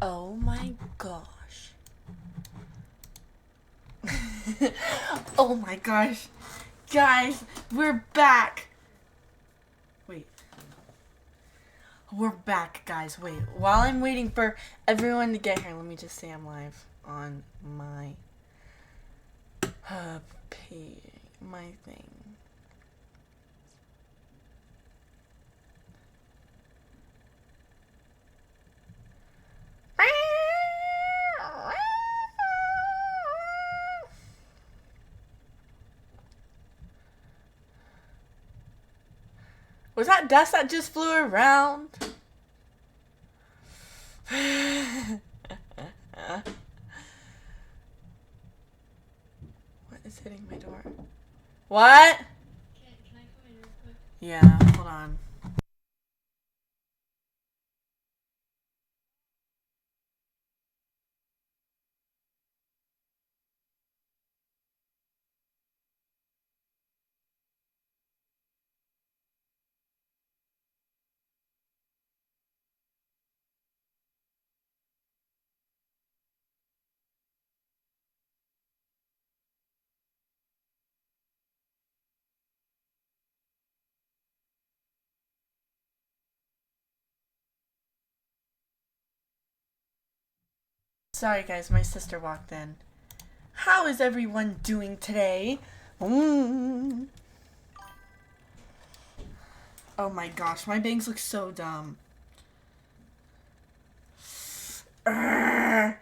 Oh my gosh. Oh my gosh. Guys, we're back. Wait. We're back, guys. Wait. While I'm waiting for everyone to get here, let me just say I'm live on my my thing. Was that dust that just flew around? What is hitting my door? What? Can I come in real quick? Yeah, hold on. Sorry guys, my sister walked in. How is everyone doing today? Oh my gosh, my bangs look so dumb. Lawrence,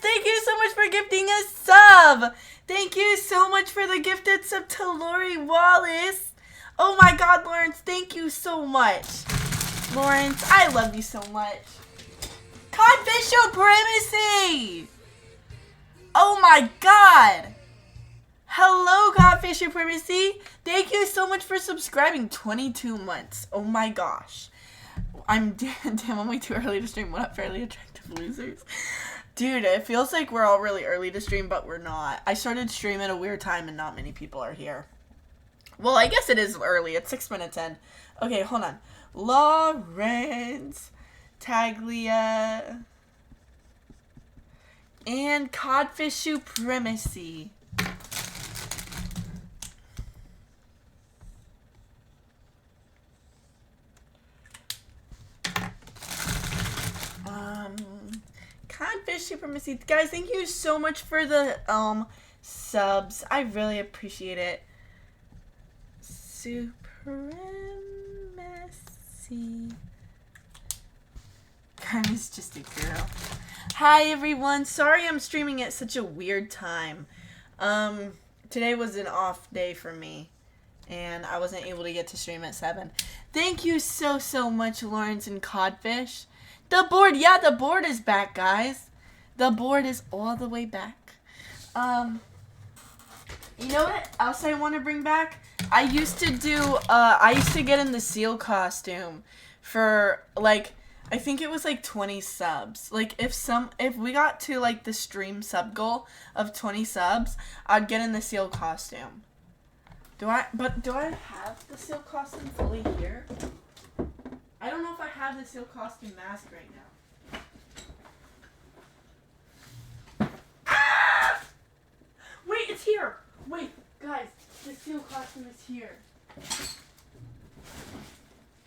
thank you so much for gifting a sub. Thank you so much for the gifted sub to Lori Wallace. Oh my god, Lawrence, thank you so much. Lawrence, I love you so much. Codfish Supremacy! Oh my god! Hello, Codfish Supremacy! Thank you so much for subscribing. 22 months. Oh my gosh. I'm way too early to stream. What up, fairly attractive losers? Dude, it feels like we're all really early to stream, but we're not. I started streaming at a weird time and not many people are here. Well, I guess it is early. It's 6 minutes in. Okay, hold on. Lawrence, Taglia, and Codfish Supremacy. Codfish Supremacy. Guys, thank you so much for the subs. I really appreciate it. Supremacy. Carmen's just a girl. Hi everyone. Sorry I'm streaming at such a weird time. Today was an off day for me, and I wasn't able to get to stream at 7. Thank you so much, Lawrence and Codfish. The board, yeah, the board is back, guys. The board is all the way back. You know what else I want to bring back? I used to get in the seal costume for, like, I think it was like 20 subs. Like, if we got to, like, the stream sub goal of 20 subs, I'd get in the seal costume. Do I have the seal costume fully here? I don't know if I have the seal costume mask right now. Ah! Wait, it's here. Wait, guys, the seal costume is here.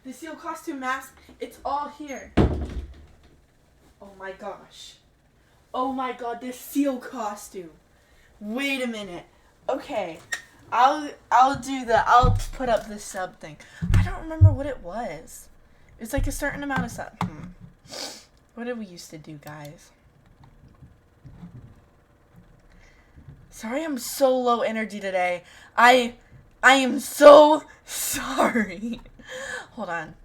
The seal costume mask, it's all here. Oh my gosh. Oh my god, this seal costume. Wait a minute. Okay. I'll put up the sub thing. I don't remember what it was. It's like a certain amount of sub. What did we used to do, guys? Sorry I'm so low energy today. I am so sorry. Hold on.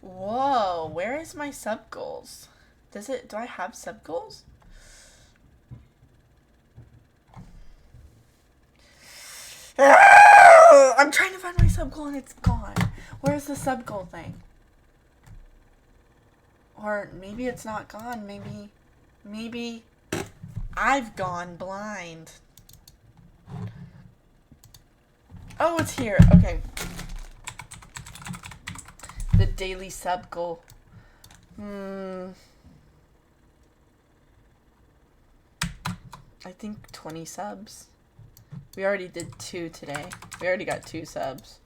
Whoa, where is my sub goals? Do I have sub goals? I'm trying to find my sub goal and it's gone. Where's the sub goal thing? Or maybe it's not gone, maybe Maybe I've gone blind. Oh, it's here. Okay. The daily sub goal. I think 20 subs. We already did 2 today. We already got 2 subs.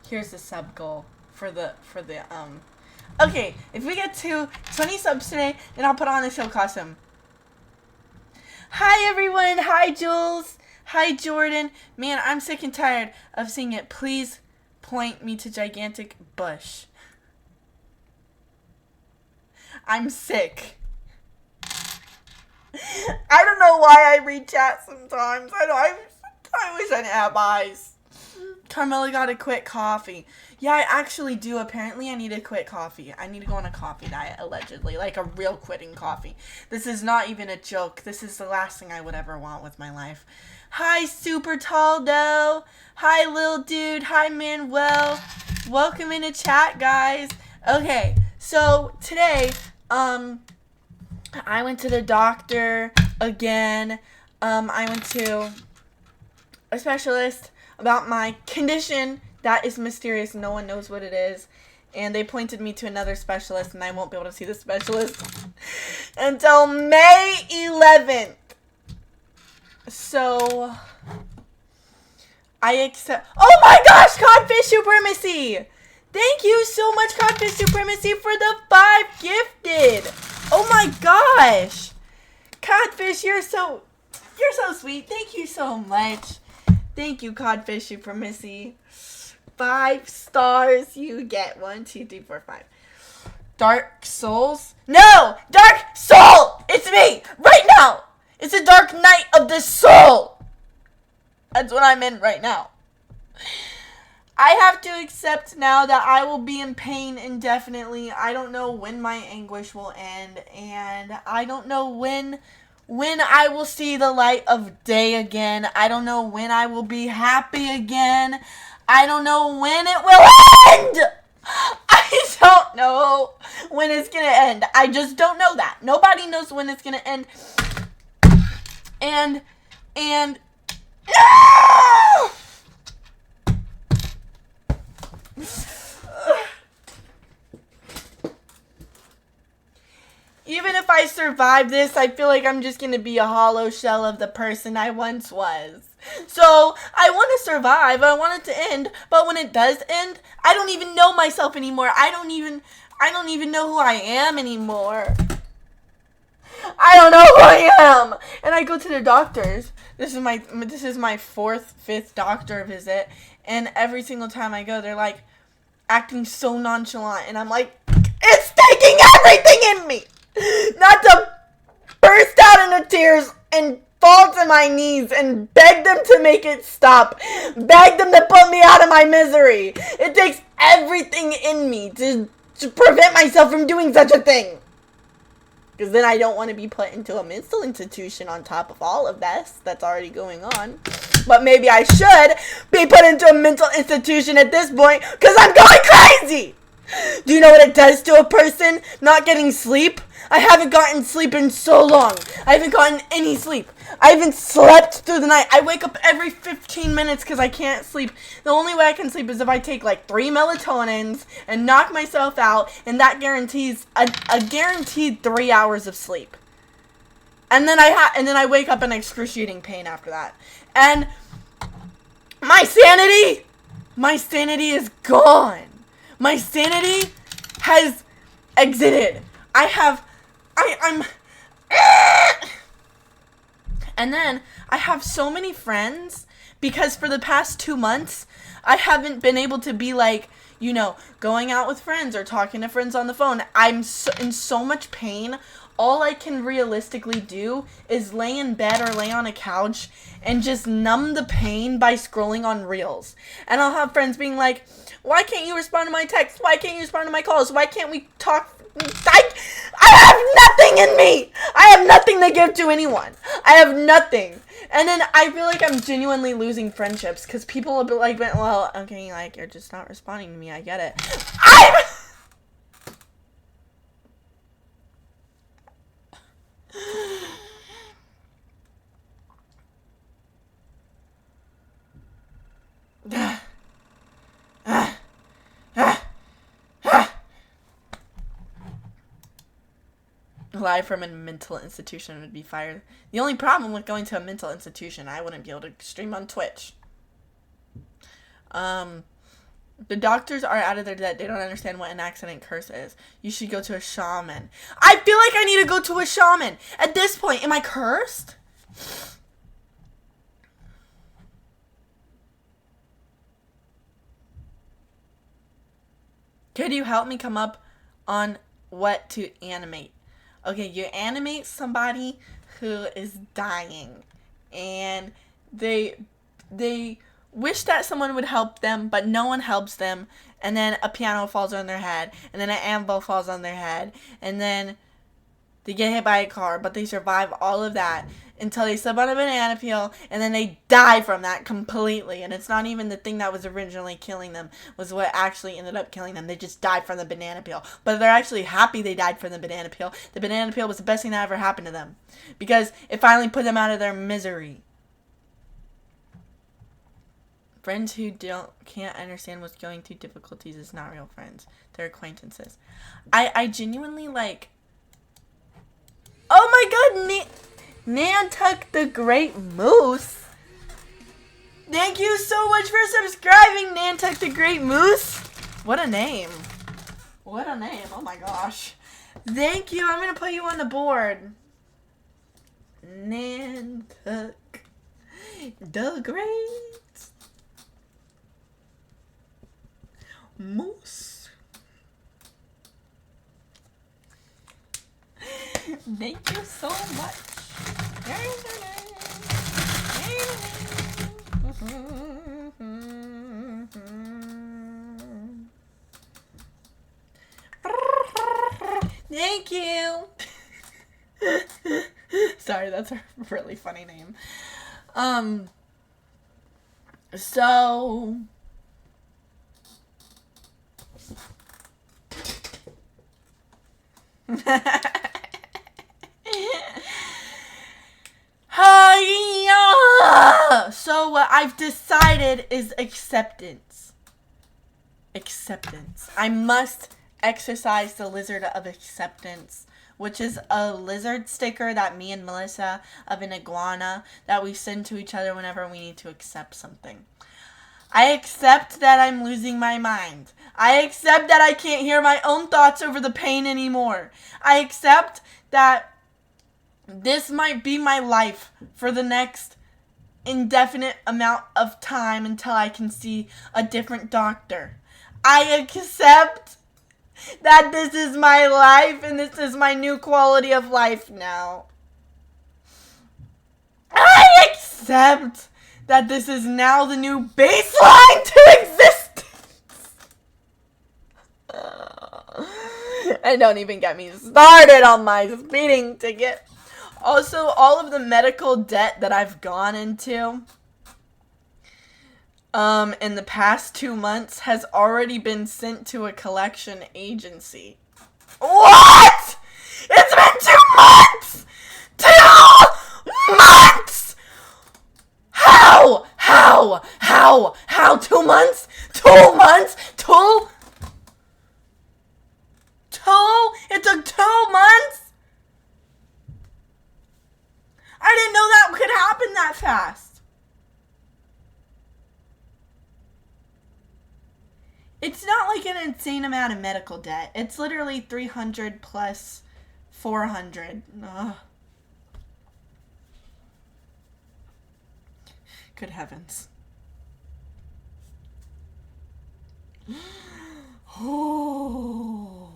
Here's the sub goal for the okay, if we get to 20 subs today, then I'll put on a show costume. Hi everyone, hi Jules, hi Jordan. Man, I'm sick and tired of seeing it. Please point me to gigantic bush. I'm sick. I don't know why I read chat sometimes. I wish I didn't have eyes. Carmaxlla got to quit coffee. Yeah, I actually do. Apparently, I need to quit coffee. I need to go on a coffee diet, allegedly. Like a real quitting coffee. This is not even a joke. This is the last thing I would ever want with my life. Hi, Super Taldo. Hi, Lil Dude. Hi, Manuel. Welcome into chat, guys. Okay, so today, I went to the doctor again. I went to a specialist about my condition that is mysterious. No one knows what it is. And they pointed me to another specialist, and I won't be able to see the specialist until May 11th. So, I accept... Oh my gosh, Codfish Supremacy! Thank you so much, Codfish Supremacy, for the 5 gifted! Oh my gosh! Codfish, you're so sweet. Thank you so much. Thank you, Codfish Supremacy. 5 stars. You get 1, 2, 3, 4, 5. Dark Souls? No! Dark Soul! It's me! Right now! It's a dark night of the soul! That's what I'm in right now. I have to accept now that I will be in pain indefinitely. I don't know when my anguish will end, and I don't know when I will see the light of day again. I don't know when I will be happy again. I don't know when it will end. I don't know when it's going to end. I just don't know that. Nobody knows when it's going to end. And no! Even if I survive this, I feel like I'm just going to be a hollow shell of the person I once was. So, I want to survive. I want it to end. But when it does end, I don't even know myself anymore. I don't even know who I am anymore. I don't know who I am. And I go to the doctors. This is my 4th, 5th doctor visit. And every single time I go, they're like acting so nonchalant. And I'm like, it's taking everything in me not to burst out into tears and fall to my knees and beg them to make it stop. Beg them to put me out of my misery. It takes everything in me to prevent myself from doing such a thing. Because then I don't want to be put into a mental institution on top of all of this that's already going on. But maybe I should be put into a mental institution at this point because I'm going crazy. Do you know what it does to a person not getting sleep? I haven't gotten sleep in so long. I haven't gotten any sleep. I haven't slept through the night. I wake up every 15 minutes because I can't sleep. The only way I can sleep is if I take like 3 melatonins and knock myself out, and that guarantees a guaranteed 3 hours of sleep. And then I wake up in excruciating pain after that. And my sanity is gone. My sanity has exited. And then I have so many friends because for the past 2 months, I haven't been able to be like, you know, going out with friends or talking to friends on the phone. I'm in so much pain all I can realistically do is lay in bed or lay on a couch and just numb the pain by scrolling on Reels. And I'll have friends being like, why can't you respond to my texts? Why can't you respond to my calls? Why can't we talk? I have nothing in me. I have nothing to give to anyone. I have nothing. And then I feel like I'm genuinely losing friendships because people will be like, well, okay, like, you're just not responding to me. I get it. Live from a mental institution would be fired. The only problem with going to a mental institution, I wouldn't be able to stream on Twitch. The doctors are out of their depth. They don't understand what an accident curse is. You should go to a shaman. I feel like I need to go to a shaman. At this point, am I cursed? Could you help me come up on what to animate? Okay, you animate somebody who is dying, and they wish that someone would help them, but no one helps them, and then a piano falls on their head, and then an anvil falls on their head, and then they get hit by a car, but they survive all of that until they slip on a banana peel, and then they die from that completely. And it's not even the thing that was originally killing them was what actually ended up killing them. They just died from the banana peel. But they're actually happy they died from the banana peel. The banana peel was the best thing that ever happened to them because it finally put them out of their misery. Friends who can't understand what's going through difficulties is not real friends. They're acquaintances. I genuinely like... Oh my god, Nantuck the Great Moose. Thank you so much for subscribing, Nantuck the Great Moose. What a name. What a name. Oh my gosh. Thank you. I'm going to put you on the board. Nantuck the Great Moose. Thank you so much. Thank you. Sorry, that's a really funny name. So... So what I've decided is acceptance. Acceptance. I must exercise the lizard of acceptance, which is a lizard sticker that me and Melissa of an iguana that we send to each other whenever we need to accept something. I accept that I'm losing my mind. I accept that I can't hear my own thoughts over the pain anymore. I accept that this might be my life for the next indefinite amount of time until I can see a different doctor. I accept that this is my life and this is my new quality of life now. I accept that this is now the new baseline to existence. And don't even get me started on my speeding ticket. Also, all of the medical debt that I've gone into in the past 2 months has already been sent to a collection agency. What? It's been 2 months! 2 months! How? 2 months? 2 months? It took 2 months? I didn't know that could happen that fast. It's not like an insane amount of medical debt. It's literally 300 plus 400. Ugh. Good heavens. Oh.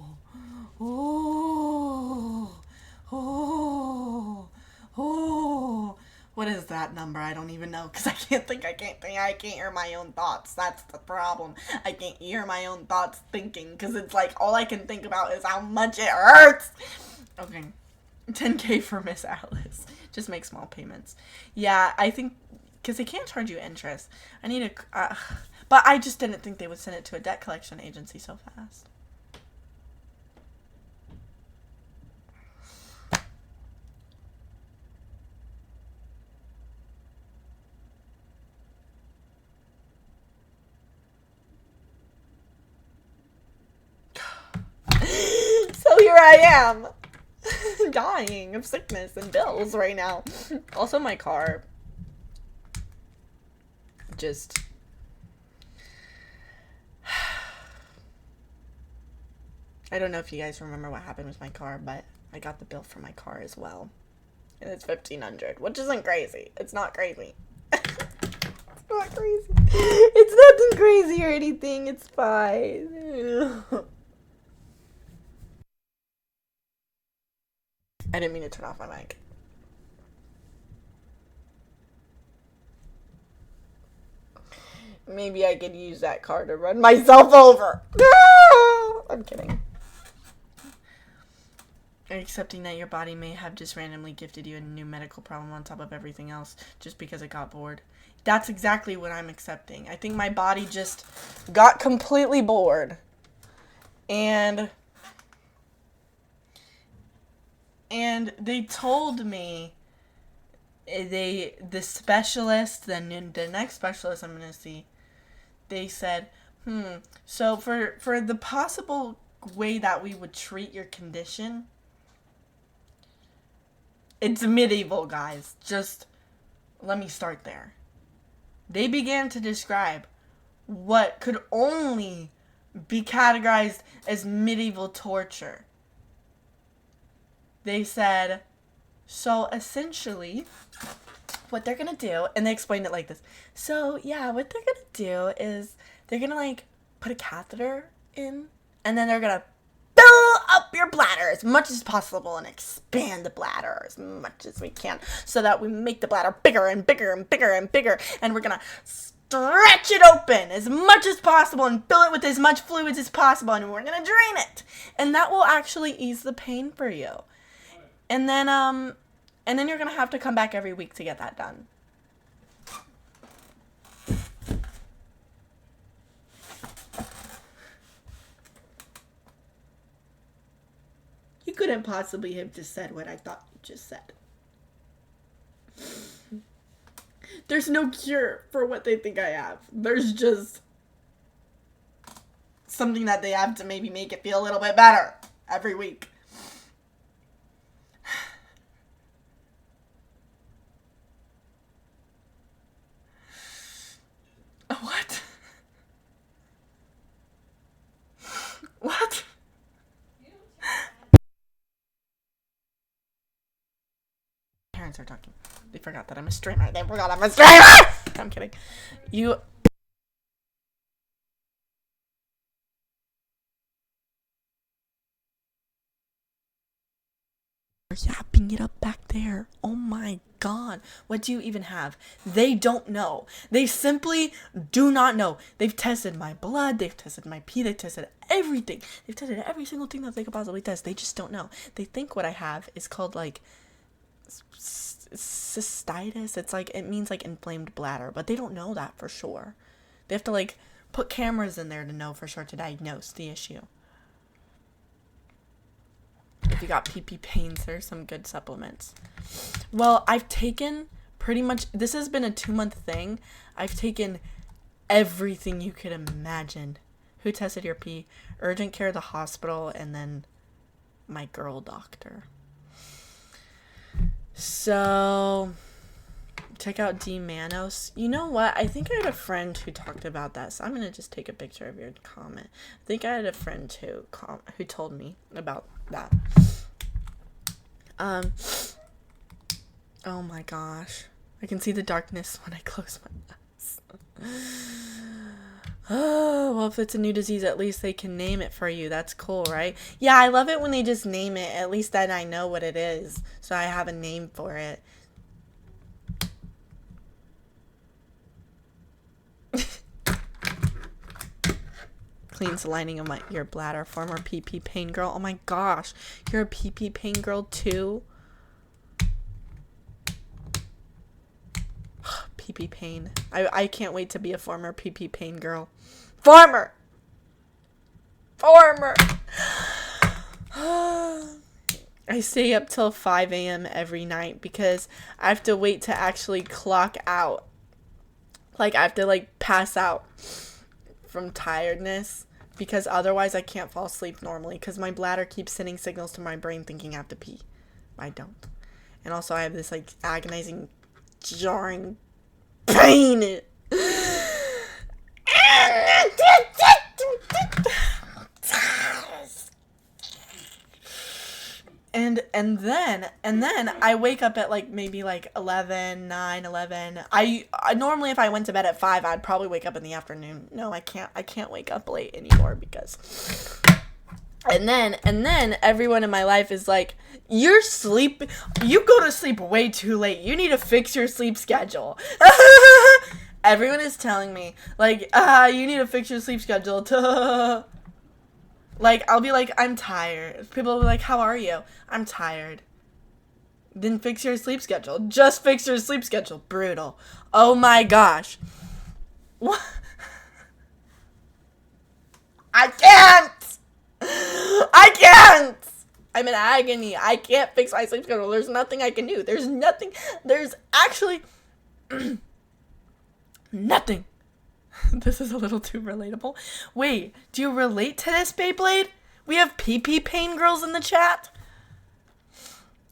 even know because I can't think. I can't hear my own thoughts. That's the problem. I can't hear my own thoughts thinking because it's like all I can think about is how much it hurts. Okay. 10K for Miss Alice. Just make small payments. Yeah, I think because they can't charge you interest. I need a, but I just didn't think they would send it to a debt collection agency so fast. So here I am. Dying of sickness and bills right now. Also, my car just I don't know if you guys remember what happened with my car, but I got the bill for my car as well, and it's $1,500, which isn't crazy. It's not crazy. It's not crazy. It's nothing crazy or anything. It's fine. I didn't mean to turn off my mic. Maybe I could use that car to run myself over. No! I'm kidding. Accepting that your body may have just randomly gifted you a new medical problem on top of everything else just because it got bored. That's exactly what I'm accepting. I think my body just got completely bored. And they told me, the specialist, the next specialist I'm going to see, they said, so for the possible way that we would treat your condition, it's medieval, guys. Just let me start there. They began to describe what could only be categorized as medieval torture. They said, so essentially, what they're going to do, and they explained it like this. So, yeah, what they're going to do is they're going to, like, put a catheter in, and then they're going to fill up your bladder as much as possible and expand the bladder as much as we can so that we make the bladder bigger and bigger and bigger and bigger, and we're going to stretch it open as much as possible and fill it with as much fluids as possible, and we're going to drain it. And that will actually ease the pain for you. And then you're going to have to come back every week to get that done. You couldn't possibly have just said what I thought you just said. There's no cure for what they think I have. There's just something that they have to maybe make it feel a little bit better every week. What? What? Parents are talking. They forgot that I'm a streamer. They forgot I'm a streamer! I'm kidding. You... yapping it up back there. Oh my god. What do you even have? They don't know. They simply do not know. They've tested my blood. They've tested my pee. They've tested everything. They've tested every single thing that they could possibly test. They just don't know. They think what I have is called, like, cystitis. It's like, it means, like, inflamed bladder. But they don't know that for sure. They have to, like, put cameras in there to know for sure to diagnose the issue. If you got PP pains, there's some good supplements. Well, I've taken pretty much, this has been a 2-month thing. I've taken everything you could imagine. Who tested your pee? Urgent care, the hospital, and then my girl doctor. So, check out D Manos. You know what? I think I had a friend who talked about that, so I'm going to just take a picture of your comment. I think I had a friend who told me about that. Oh my gosh. I can see the darkness when I close my eyes. Oh, well, if it's a new disease, at least they can name it for you. That's cool, right? Yeah, I love it when they just name it. At least then I know what it is, so I have a name for it. cleans the lining of your bladder. Former PP pain girl. Oh my gosh. You're a PP pain girl too? PP pain. I can't wait to be a former PP pain girl. Former! I stay up till 5 a.m. every night because I have to wait to actually clock out. Like, I have to, like, pass out from tiredness because otherwise I can't fall asleep normally because my bladder keeps sending signals to my brain thinking I have to pee. I don't. And also I have this, like, agonizing, jarring pain. And then I wake up at like maybe like 11. I normally if I went to bed at 5, I'd probably wake up in the afternoon. No, I can't wake up late anymore because and then everyone in my life is like, you go to sleep way too late. You need to fix your sleep schedule. Everyone is telling me like, you need to fix your sleep schedule. Like, I'll be like, I'm tired. People will be like, how are you? I'm tired. Then fix your sleep schedule. Just fix your sleep schedule. Brutal. Oh my gosh. What? I can't! I'm in agony. I can't fix my sleep schedule. There's nothing I can do. There's actually nothing. This is a little too relatable. Wait, do you relate to this, Beyblade? We have PP pain girls in the chat.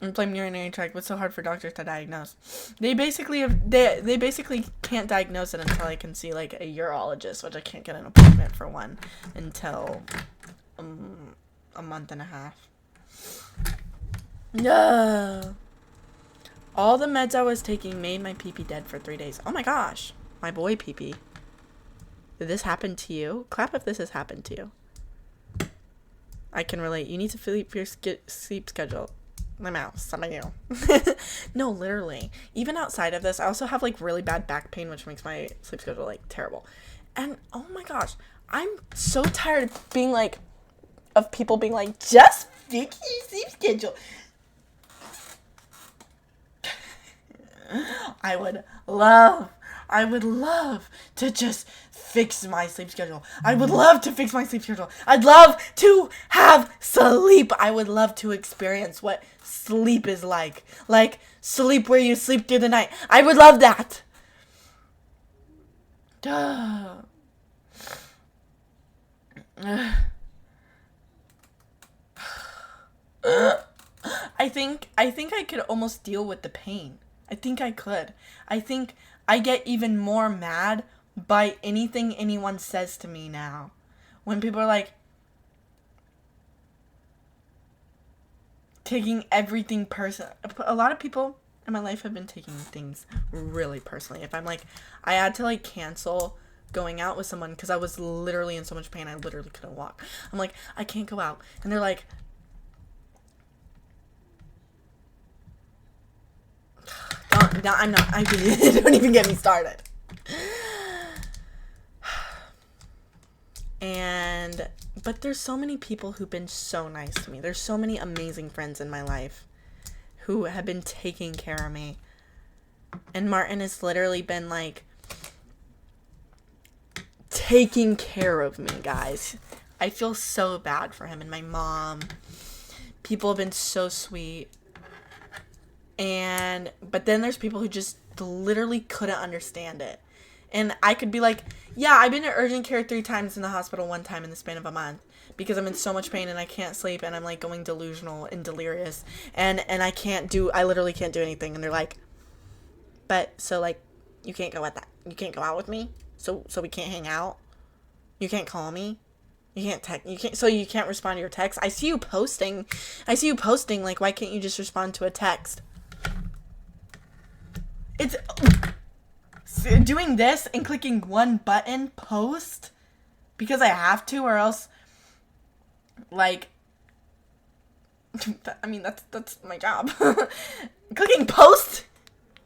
Inflamed urinary tract. What's so hard for doctors to diagnose? They basically can't diagnose it until I can see like a urologist, which I can't get an appointment for one until a month and a half. No. All the meds I was taking made my PP dead for 3 days. Oh my gosh, my boy PP. Did this happen to you? Clap if this has happened to you. I can relate. You need to flip your sleep schedule. My mouse. Some of you. No, literally. Even outside of this, I also have like really bad back pain, which makes my sleep schedule like terrible. And oh my gosh, I'm so tired of people being like, just fix your sleep schedule. I would love to just fix my sleep schedule. I would love to fix my sleep schedule. I'd love to have sleep. I would love to experience what sleep is like. Like sleep where you sleep through the night. I would love that. Duh. I think I could almost deal with the pain. I think I could. I think I get even more mad by anything anyone says to me now. When people are like taking everything personal. A lot of people in my life have been taking things really personally. If I'm like, I had to like cancel going out with someone because I was literally in so much pain. I literally couldn't walk. I'm like, I can't go out. And they're like, don't even get me started. But there's so many people who've been so nice to me. There's so many amazing friends in my life who have been taking care of me. And Martin has literally been like taking care of me, guys. I feel so bad for him and my mom. People have been so sweet. But then there's people who just literally couldn't understand it. And I could be like, yeah, I've been to urgent care 3 times in the hospital 1 time in the span of a month because I'm in so much pain and I can't sleep and I'm like going delusional and delirious and I literally can't do anything. And they're like, but so like, you can't go out with me? So we can't hang out? You can't call me? You can't respond to your text? I see you posting, like, why can't you just respond to a text? It's doing this and clicking one button, post, because I have to, or else, like, I mean, that's my job. Clicking post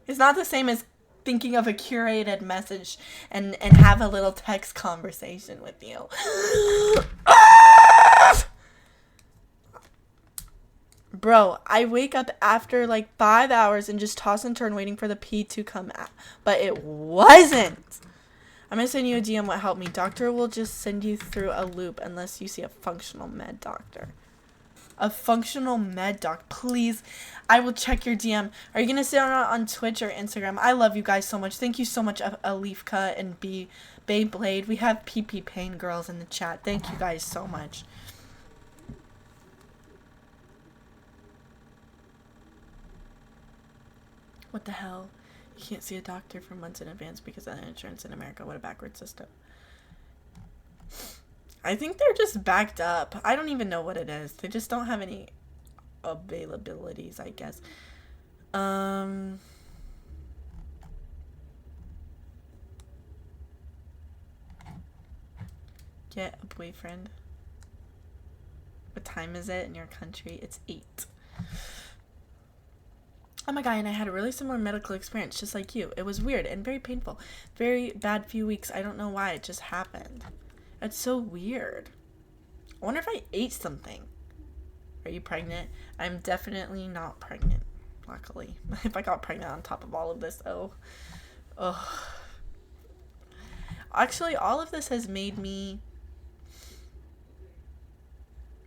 is not the same as thinking of a curated message and have a little text conversation with you. Bro, I wake up after like 5 hours and just toss and turn waiting for the pee to come out. But it wasn't. I'm going to send you a DM what helped me. Doctor will just send you through a loop unless you see a functional med doctor. A functional med doc, please. I will check your DM. Are you going to stay on Twitch or Instagram? I love you guys so much. Thank you so much, Alifka and Beyblade. We have PP Pain Girls in the chat. Thank you guys so much. What the hell? You can't see a doctor for months in advance because of the insurance in America. What a backward system. I think they're just backed up. I don't even know what it is. They just don't have any availabilities, I guess. Get a boyfriend. What time is it in your country? It's 8. Oh my god, and I had a really similar medical experience, just like you. It was weird and very painful. Very bad few weeks. I don't know why. It just happened. It's so weird. I wonder if I ate something. Are you pregnant? I'm definitely not pregnant, luckily. If I got pregnant on top of all of this, oh. Actually, all of this has made me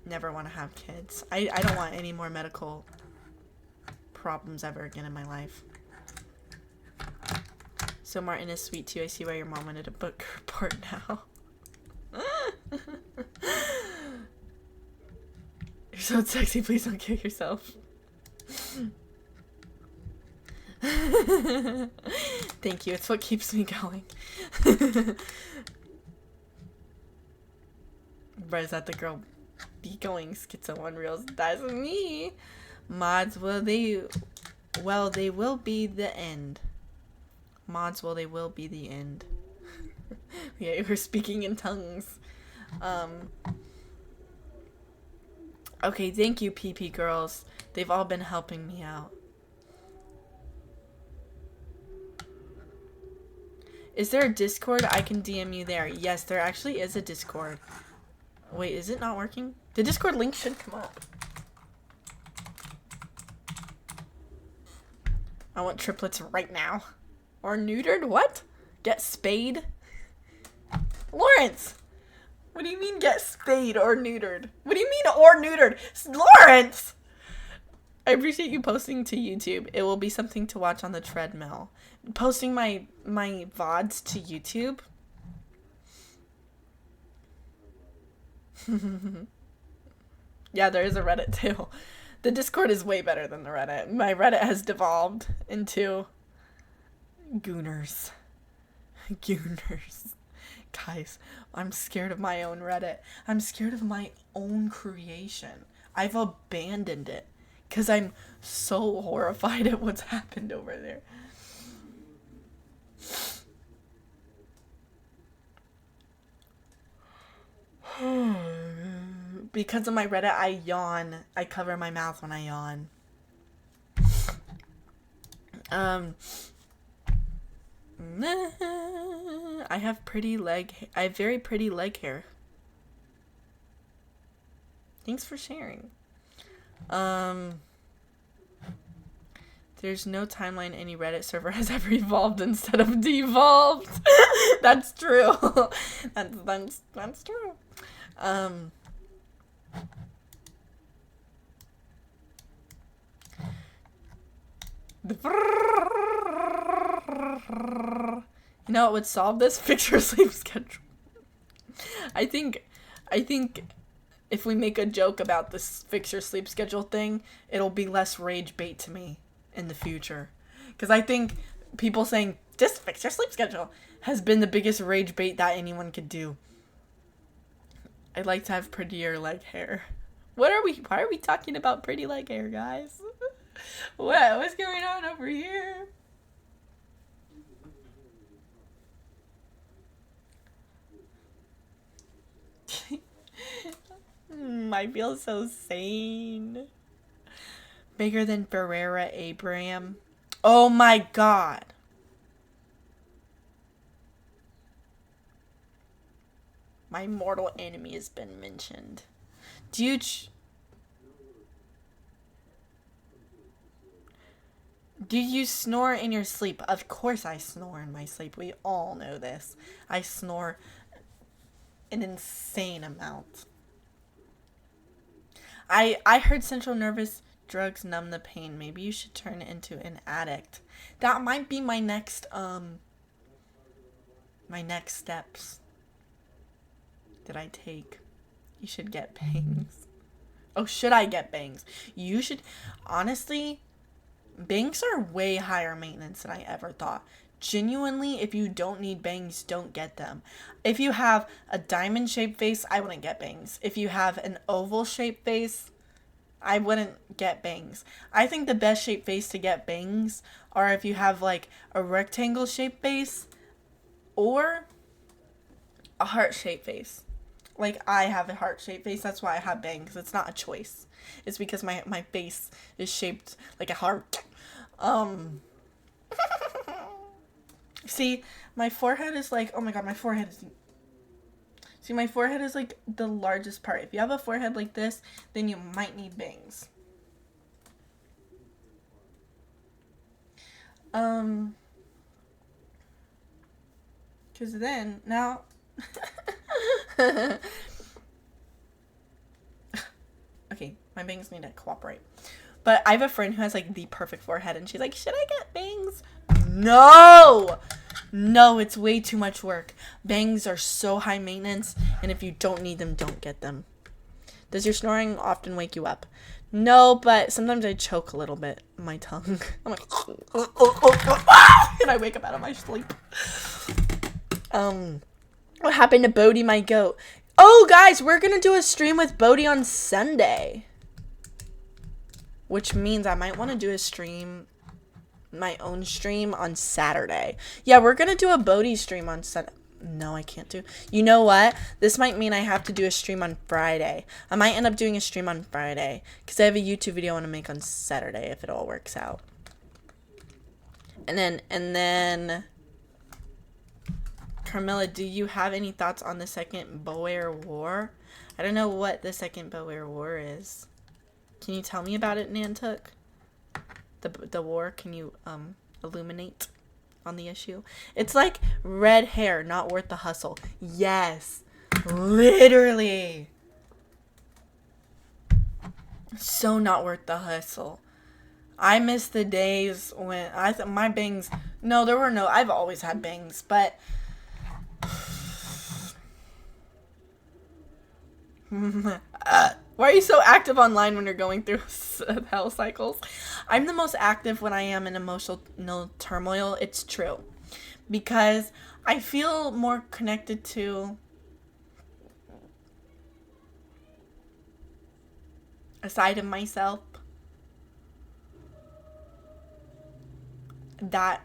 never want to have kids. I don't want any more medical problems ever again in my life. So Martin is sweet too. I see why your mom wanted a book report now. You're so sexy, please don't kill yourself. Thank you, it's what keeps me going. But is that the girl be going schizo on reels? That's me. Mods, they will be the end. Mods, they will be the end. Yeah, we're speaking in tongues. Okay, thank you, PP girls. They've all been helping me out. Is there a Discord? I can DM you there. Yes, there actually is a Discord. Wait, is it not working? The Discord link should come up. I want triplets right now. Or neutered? What? Get spayed? Lawrence! What do you mean get spayed or neutered? What do you mean or neutered? Lawrence! I appreciate you posting to YouTube. It will be something to watch on the treadmill. Posting my VODs to YouTube. Yeah, there is a Reddit too. The Discord is way better than the Reddit. My Reddit has devolved into Gooners. Gooners. Guys, I'm scared of my own Reddit. I'm scared of my own creation. I've abandoned it because I'm so horrified at what's happened over there. Because of my Reddit, I yawn. I cover my mouth when I yawn. I have very pretty leg hair. Thanks for sharing. There's no timeline any Reddit server has ever evolved instead of devolved. That's true. That's true. You know what would solve this? Fix your sleep schedule. I think if we make a joke about this fix your sleep schedule thing, it'll be less rage bait to me in the future. Because I think people saying, just fix your sleep schedule, has been the biggest rage bait that anyone could do. I'd like to have prettier leg hair. Why are we talking about pretty leg hair, guys? What's going on over here? I feel so sane. Bigger than Ferreira Abraham. Oh my god. My mortal enemy has been mentioned. Do you... Do you snore in your sleep? Of course I snore in my sleep. We all know this. I snore an insane amount. I heard central nervous drugs numb the pain. Maybe you should turn into an addict. That might be my next steps that I take. You should get bangs. Oh, should I get bangs? You should. Honestly, bangs are way higher maintenance than I ever thought. Genuinely, if you don't need bangs, don't get them. If you have a diamond-shaped face, I wouldn't get bangs. If you have an oval-shaped face, I wouldn't get bangs. I think the best shaped face to get bangs are if you have like a rectangle-shaped face or a heart-shaped face. Like, I have a heart-shaped face. That's why I have bangs. It's not a choice. It's because my face is shaped like a heart. See, my forehead is like... Oh my god, my forehead is... See, my forehead is like the largest part. If you have a forehead like this, then you might need bangs. Because then, now... Okay, my bangs need to cooperate. But I have a friend who has like the perfect forehead, and she's like, should I get bangs? No! No, it's way too much work. Bangs are so high maintenance, and if you don't need them, don't get them. Does your snoring often wake you up? No, but sometimes I choke a little bit on my tongue. I'm like, and I wake up out of my sleep. What happened to Bodie, my goat? Oh, guys, we're going to do a stream with Bodie on Sunday. Which means I might want to do a stream, my own stream on Saturday. Yeah, we're going to do a Bodie stream on Sunday. No, I can't do. You know what? This might mean I have to do a stream on Friday. I might end up doing a stream on Friday because I have a YouTube video I want to make on Saturday if it all works out. And then... Carmaxlla, do you have any thoughts on the second Boer War? I don't know what the second Boer War is. Can you tell me about it, Nantuk? The war, can you illuminate on the issue? It's like red hair, not worth the hustle. Yes. Literally. So not worth the hustle. I miss the days when my bangs... No, there were no... I've always had bangs, but... Why are you so active online when you're going through hell cycles? I'm the most active when I am in emotional turmoil. It's true. Because I feel more connected to a side of myself that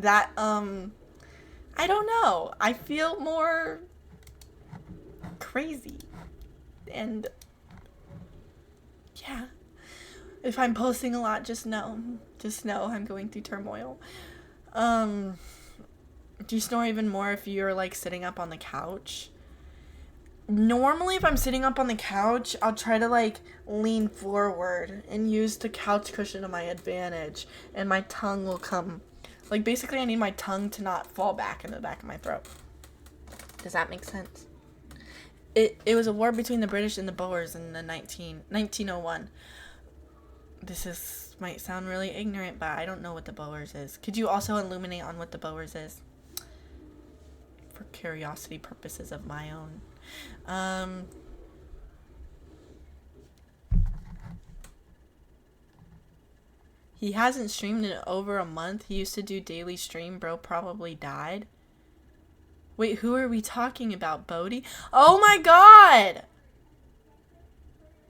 I don't know. I feel more crazy. And yeah. If I'm posting a lot, just know I'm going through turmoil. Do you snore even more if you're like sitting up on the couch? Normally if I'm sitting up on the couch, I'll try to like lean forward and use the couch cushion to my advantage, and my tongue will come. Like, basically, I need my tongue to not fall back in the back of my throat. Does that make sense? It was a war between the British and the Boers in the 1901. This might sound really ignorant, but I don't know what the Boers is. Could you also illuminate on what the Boers is? For curiosity purposes of my own. He hasn't streamed in over a month. He used to do daily stream. Bro probably died. Wait, who are we talking about? Bodie? Oh my god!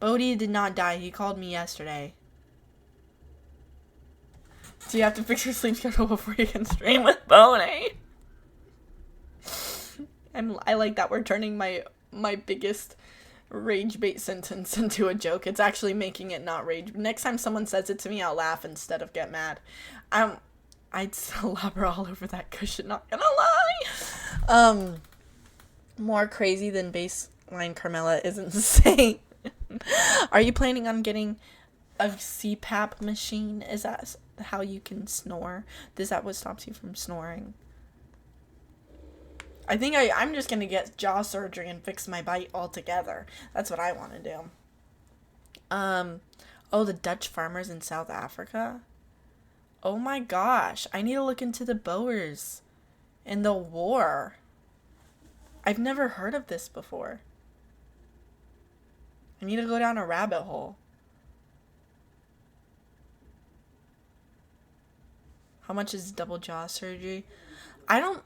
Bodie did not die. He called me yesterday. So you have to fix your sleep schedule before you can stream with Bodie. And I like that we're turning my biggest rage bait sentence into a joke. It's actually making it not rage. Next time someone says it to me, I'll laugh instead of get mad. I'd slobber all over that cushion, not gonna lie. Um, more crazy than baseline Carmella is insane. Are you planning on getting a CPAP machine? Is that how you can snore? Is that what stops you from snoring? I think I'm just going to get jaw surgery and fix my bite altogether. That's what I want to do. Oh, the Dutch farmers in South Africa? Oh my gosh, I need to look into the Boers and the war. I've never heard of this before. I need to go down a rabbit hole. How much is double jaw surgery? I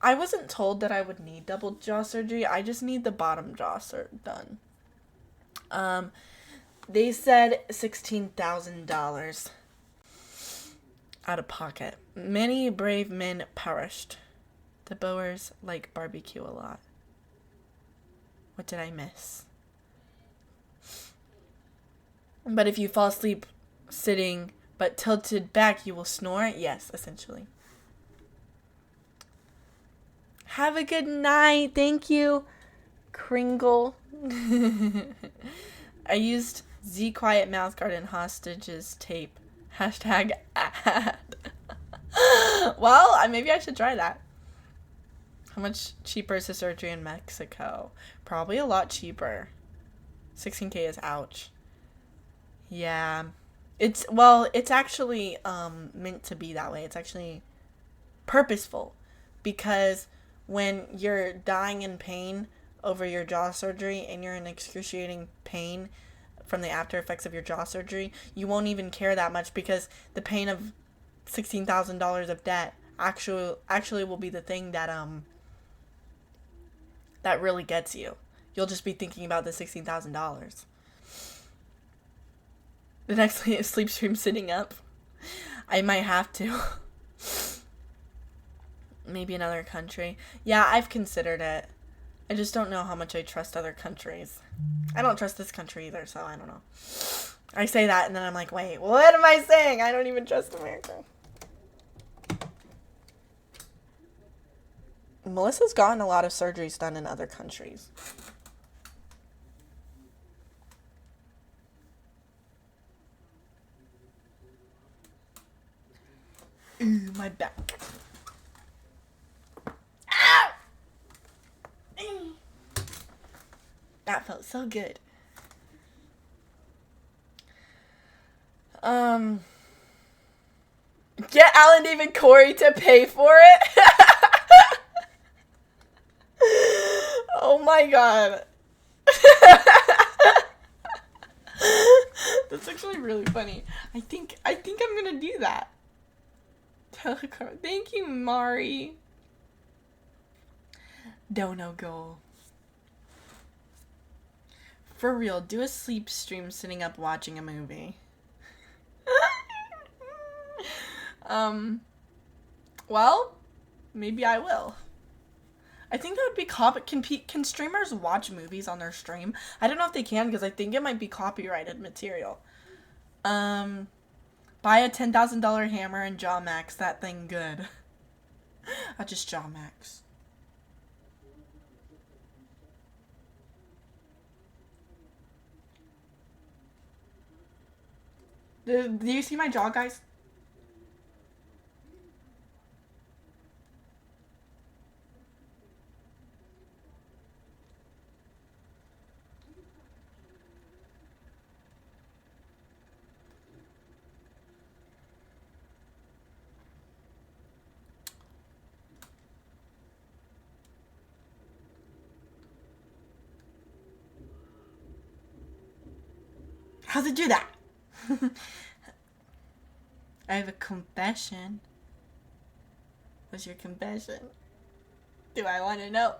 wasn't told that I would need double jaw surgery. I just need the bottom jaw done. They said $16,000 out of pocket. Many brave men perished. The Boers like barbecue a lot. What did I miss? But if you fall asleep sitting but tilted back, you will snore? Yes, essentially. Have a good night. Thank you, Kringle. I used Z Quiet Mouthguard and hostages tape. Hashtag ad. Well, maybe I should try that. How much cheaper is the surgery in Mexico? Probably a lot cheaper. 16K is ouch. Yeah. It's actually meant to be that way. It's actually purposeful. Because when you're dying in pain over your jaw surgery and you're in excruciating pain from the after effects of your jaw surgery, you won't even care that much because the pain of $16,000 of debt actually will be the thing that that really gets you. You'll just be thinking about the $16,000. The next sleep stream sitting up. I might have to. Maybe another country. Yeah, I've considered it. I just don't know how much I trust other countries. I don't trust this country either, so I don't know. I say that and then I'm like, wait, what am I saying? I don't even trust America. Melissa's gotten a lot of surgeries done in other countries. Ooh, my back. Ow! That felt so good. Get Alan David Corey to pay for it? Oh my god. That's actually really funny. I think I'm gonna do that. Thank you, Mari. Dono goal. For real, do a sleep stream sitting up watching a movie. Well, maybe I will. I think that would be can streamers watch movies on their stream? I don't know if they can because I think it might be copyrighted material. Buy a $10,000 hammer and jaw max that thing good. I'll just jaw max. Do you see my jaw, guys? How's it do that? I have a confession. What's your confession? Do I want to know?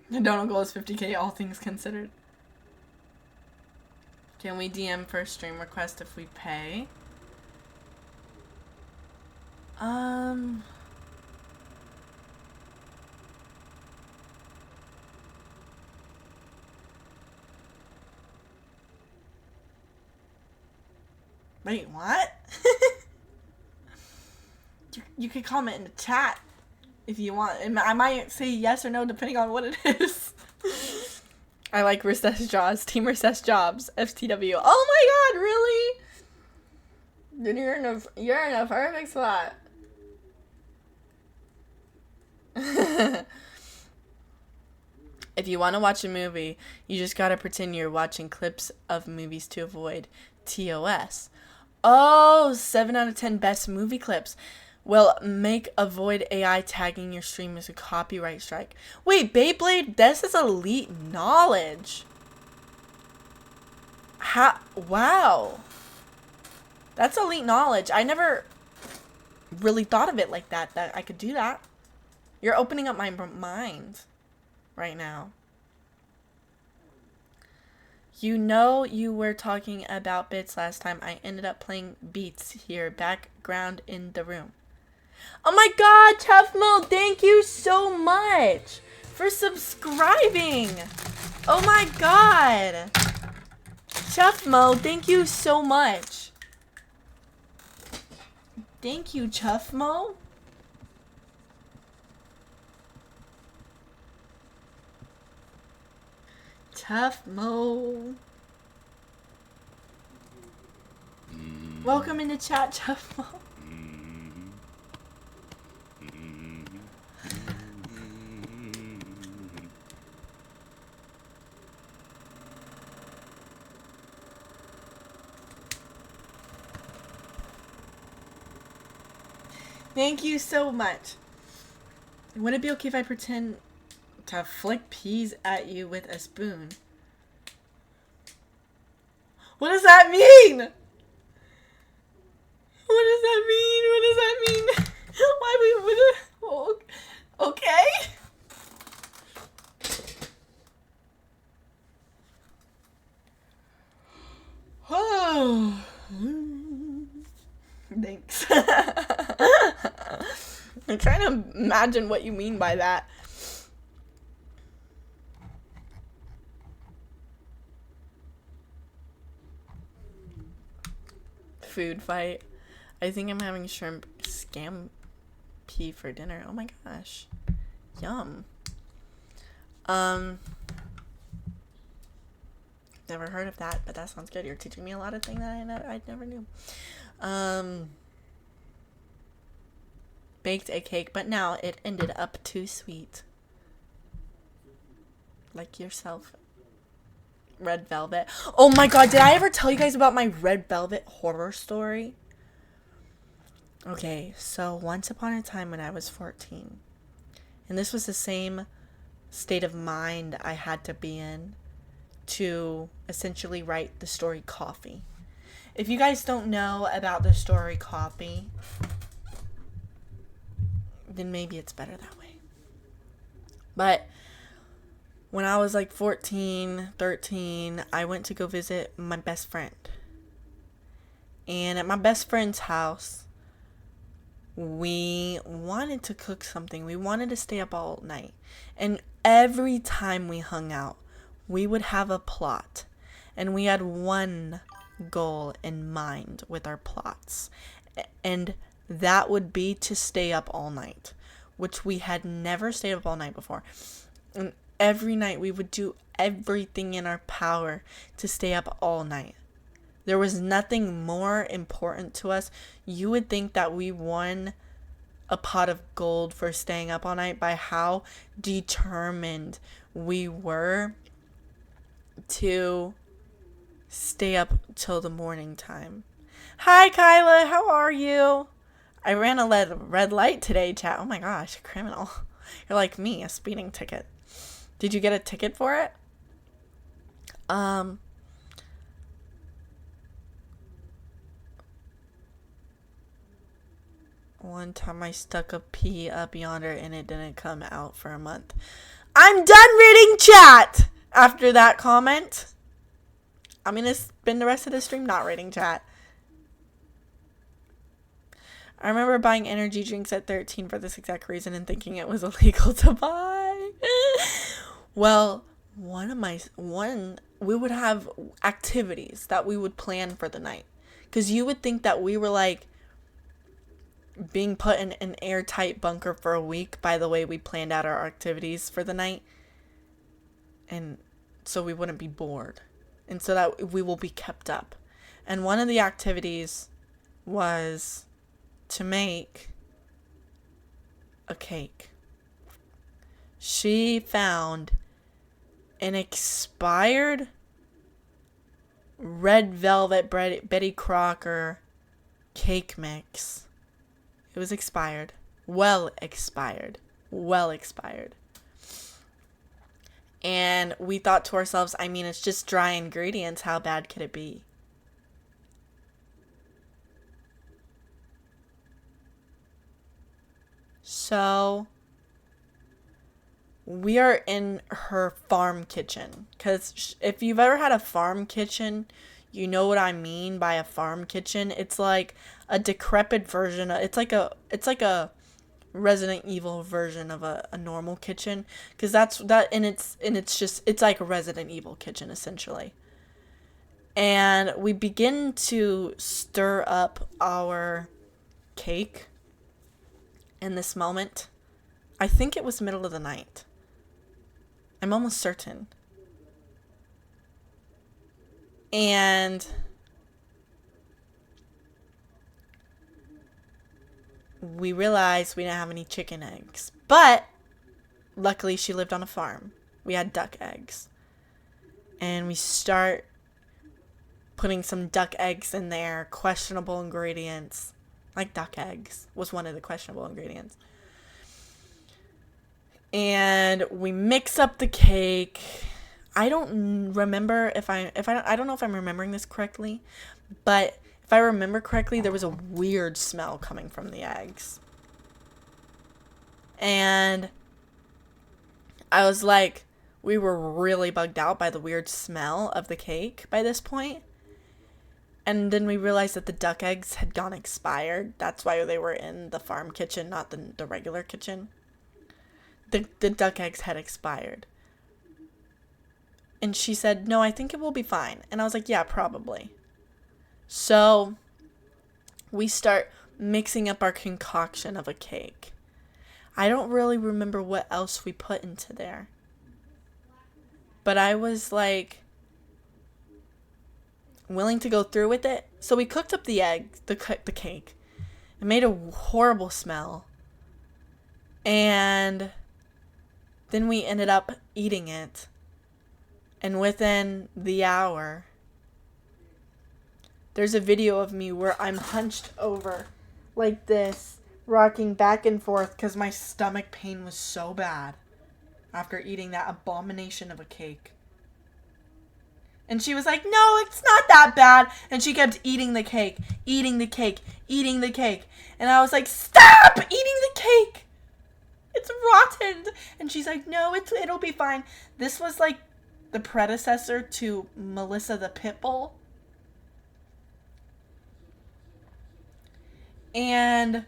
The donut goal is 50K, all things considered. Can we DM for a stream request if we pay? Wait, what? You could comment in the chat. If you want, I might say yes or no depending on what it is. I like recess jobs. Team recess jobs. FTW. Oh my god, really? Then you're in a perfect spot. If you want to watch a movie, you just gotta pretend you're watching clips of movies to avoid TOS. Oh, 7 out of 10 best movie clips. Well, make avoid AI tagging your stream as a copyright strike. Wait, Beyblade, this is elite knowledge. Wow. That's elite knowledge. I never really thought of it like that I could do that. You're opening up my mind right now. You know you were talking about bits last time. I ended up playing beats here, background in the room. Oh my god, Tough Mo, thank you so much for subscribing. Oh my god. Tough Mo, thank you so much. Thank you, Tough Mo. Tough Mo. Welcome in the chat, Tough Mo. Thank you so much. Would it be okay if I pretend to flick peas at you with a spoon? What does that mean? What does that mean? What does that mean? Why would it? Oh, okay. Oh. Thanks. I'm trying to imagine what you mean by that. Food fight. I think I'm having shrimp scampi for dinner. Oh my gosh. Yum. Never heard of that, but that sounds good. You're teaching me a lot of things that I never knew. Baked a cake, but now it ended up too sweet. Like yourself. Red Velvet. Oh my god, did I ever tell you guys about my Red Velvet horror story? Okay, so once upon a time when I was 14, and this was the same state of mind I had to be in to essentially write the story Coffee. If you guys don't know about the story Coffee, then maybe it's better that way. But when I was like 14, 13, I went to go visit my best friend. And at my best friend's house, we wanted to cook something. We wanted to stay up all night. And every time we hung out, we would have a plot. And we had one goal in mind with our plots. And that would be to stay up all night, which we had never stayed up all night before. And every night we would do everything in our power to stay up all night. There was nothing more important to us. You would think that we won a pot of gold for staying up all night by how determined we were to stay up till the morning time. Hi, Kyla. How are you? I ran a red light today, chat. Oh my gosh, criminal. You're like me, a speeding ticket. Did you get a ticket for it? One time I stuck a pea up yonder and it didn't come out for a month. I'm done reading chat after that comment. I'm going to spend the rest of the stream not reading chat. I remember buying energy drinks at 13 for this exact reason and thinking it was illegal to buy. Well, we would have activities that we would plan for the night. Because you would think that we were like being put in an airtight bunker for a week. By the way, we planned out our activities for the night, and so we wouldn't be bored, and so that we will be kept up. And one of the activities was to make a cake. She found an expired red velvet Betty Crocker cake mix. It was expired. Well expired. And we thought to ourselves, I mean, it's just dry ingredients. How bad could it be? So we are in her farm kitchen. Because if you've ever had a farm kitchen, you know what I mean by a farm kitchen. It's like a decrepit version. It's like a Resident Evil version of a normal kitchen. Because it's like a Resident Evil kitchen, essentially. And we begin to stir up our cake in this moment. I think it was middle of the night. I'm almost certain. And we realized we didn't have any chicken eggs. But luckily she lived on a farm. We had duck eggs. And we start putting some duck eggs in there. Questionable ingredients. Like duck eggs was one of the questionable ingredients. And we mix up the cake. I don't remember I don't know if I'm remembering this correctly, but if I remember correctly, there was a weird smell coming from the eggs. And I was like, we were really bugged out by the weird smell of the cake by this point. And then we realized that the duck eggs had gone expired. That's why they were in the farm kitchen, not the regular kitchen. The duck eggs had expired. And she said, no, I think it will be fine. And I was like, yeah, probably. So we start mixing up our concoction of a cake. I don't really remember what else we put into there. But I was like willing to go through with it. So we cooked up the cake. It made a horrible smell. And then we ended up eating it. And within the hour, there's a video of me where I'm hunched over like this, rocking back and forth because my stomach pain was so bad after eating that abomination of a cake. And she was like, no, it's not that bad. And she kept eating the cake. And I was like, stop eating the cake. It's rotten. And she's like, no, it'll be fine. This was like the predecessor to Melissa the Pitbull. And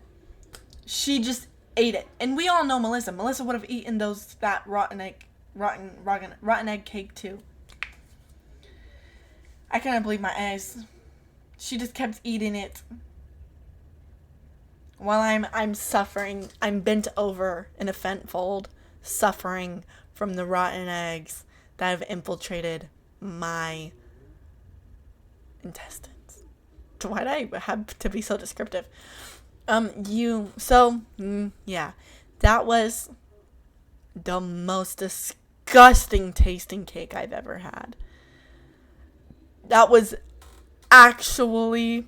she just ate it. And we all know Melissa. Melissa would have eaten that rotten egg cake too. I couldn't believe my eyes. She just kept eating it. While I'm suffering, I'm bent over in a fent fold, suffering from the rotten eggs that have infiltrated my intestines. Why did I have to be so descriptive? Yeah, that was the most disgusting tasting cake I've ever had. That was actually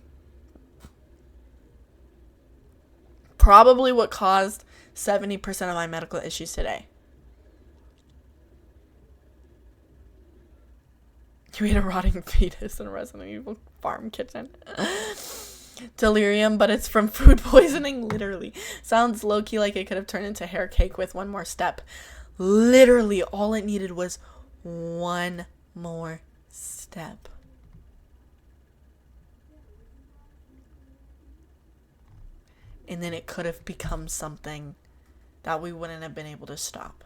probably what caused 70% of my medical issues today. You ate a rotting fetus in a Resident Evil farm kitchen. Delirium, but it's from food poisoning, literally. Sounds low-key like it could have turned into hair cake with one more step. Literally, all it needed was one more step. And then it could have become something that we wouldn't have been able to stop.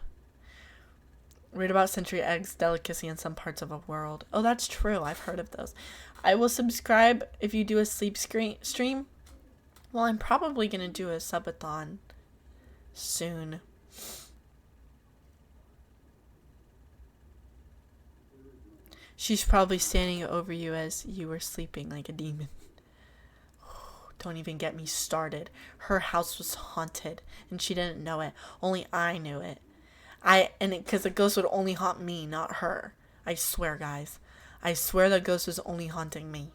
Read about century eggs delicacy in some parts of the world. Oh, that's true. I've heard of those. I will subscribe if you do a sleep stream. Well, I'm probably going to do a subathon soon. She's probably standing over you as you were sleeping like a demon. Don't even get me started. Her house was haunted, and she didn't know it. Only I knew it. Because the ghost would only haunt me, not her. I swear, guys. I swear the ghost was only haunting me.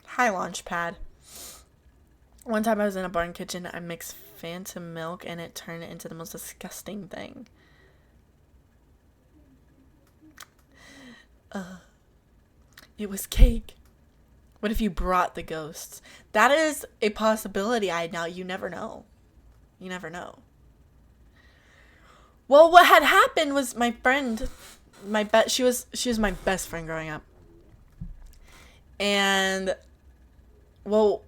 Hi, Launchpad. One time I was in a barn kitchen. I mixed phantom milk, and it turned into the most disgusting thing. It was cake. What if you brought the ghosts? That is a possibility. You never know. You never know. Well, what had happened was my friend, she was my best friend growing up. And well,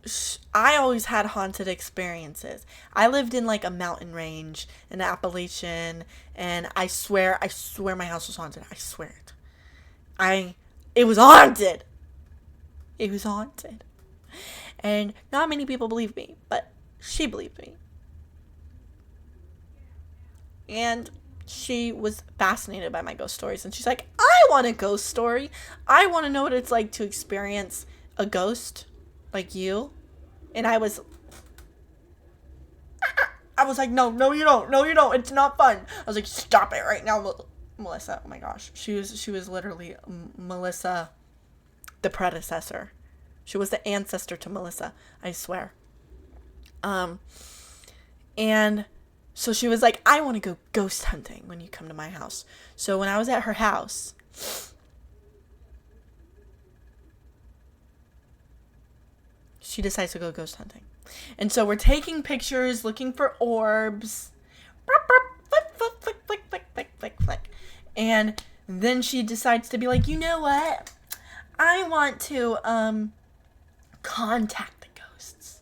I always had haunted experiences. I lived in like a mountain range in the Appalachian, and I swear my house was haunted. I swear it. It was haunted. It was haunted. And not many people believe me, but she believed me. And she was fascinated by my ghost stories. And she's like, I want a ghost story. I want to know what it's like to experience a ghost like you. And I was like, no, you don't. No, you don't. It's not fun. I was like, stop it right now, Melissa. Oh my gosh. She was literally Melissa, the predecessor. She was the ancestor to Melissa, I swear. And so she was like, I want to go ghost hunting when you come to my house. So when I was at her house, she decides to go ghost hunting. And so we're taking pictures, looking for orbs. Flick, flick, flick, flick, flick, flick. And then she decides to be like, you know what? I want to contact the ghosts.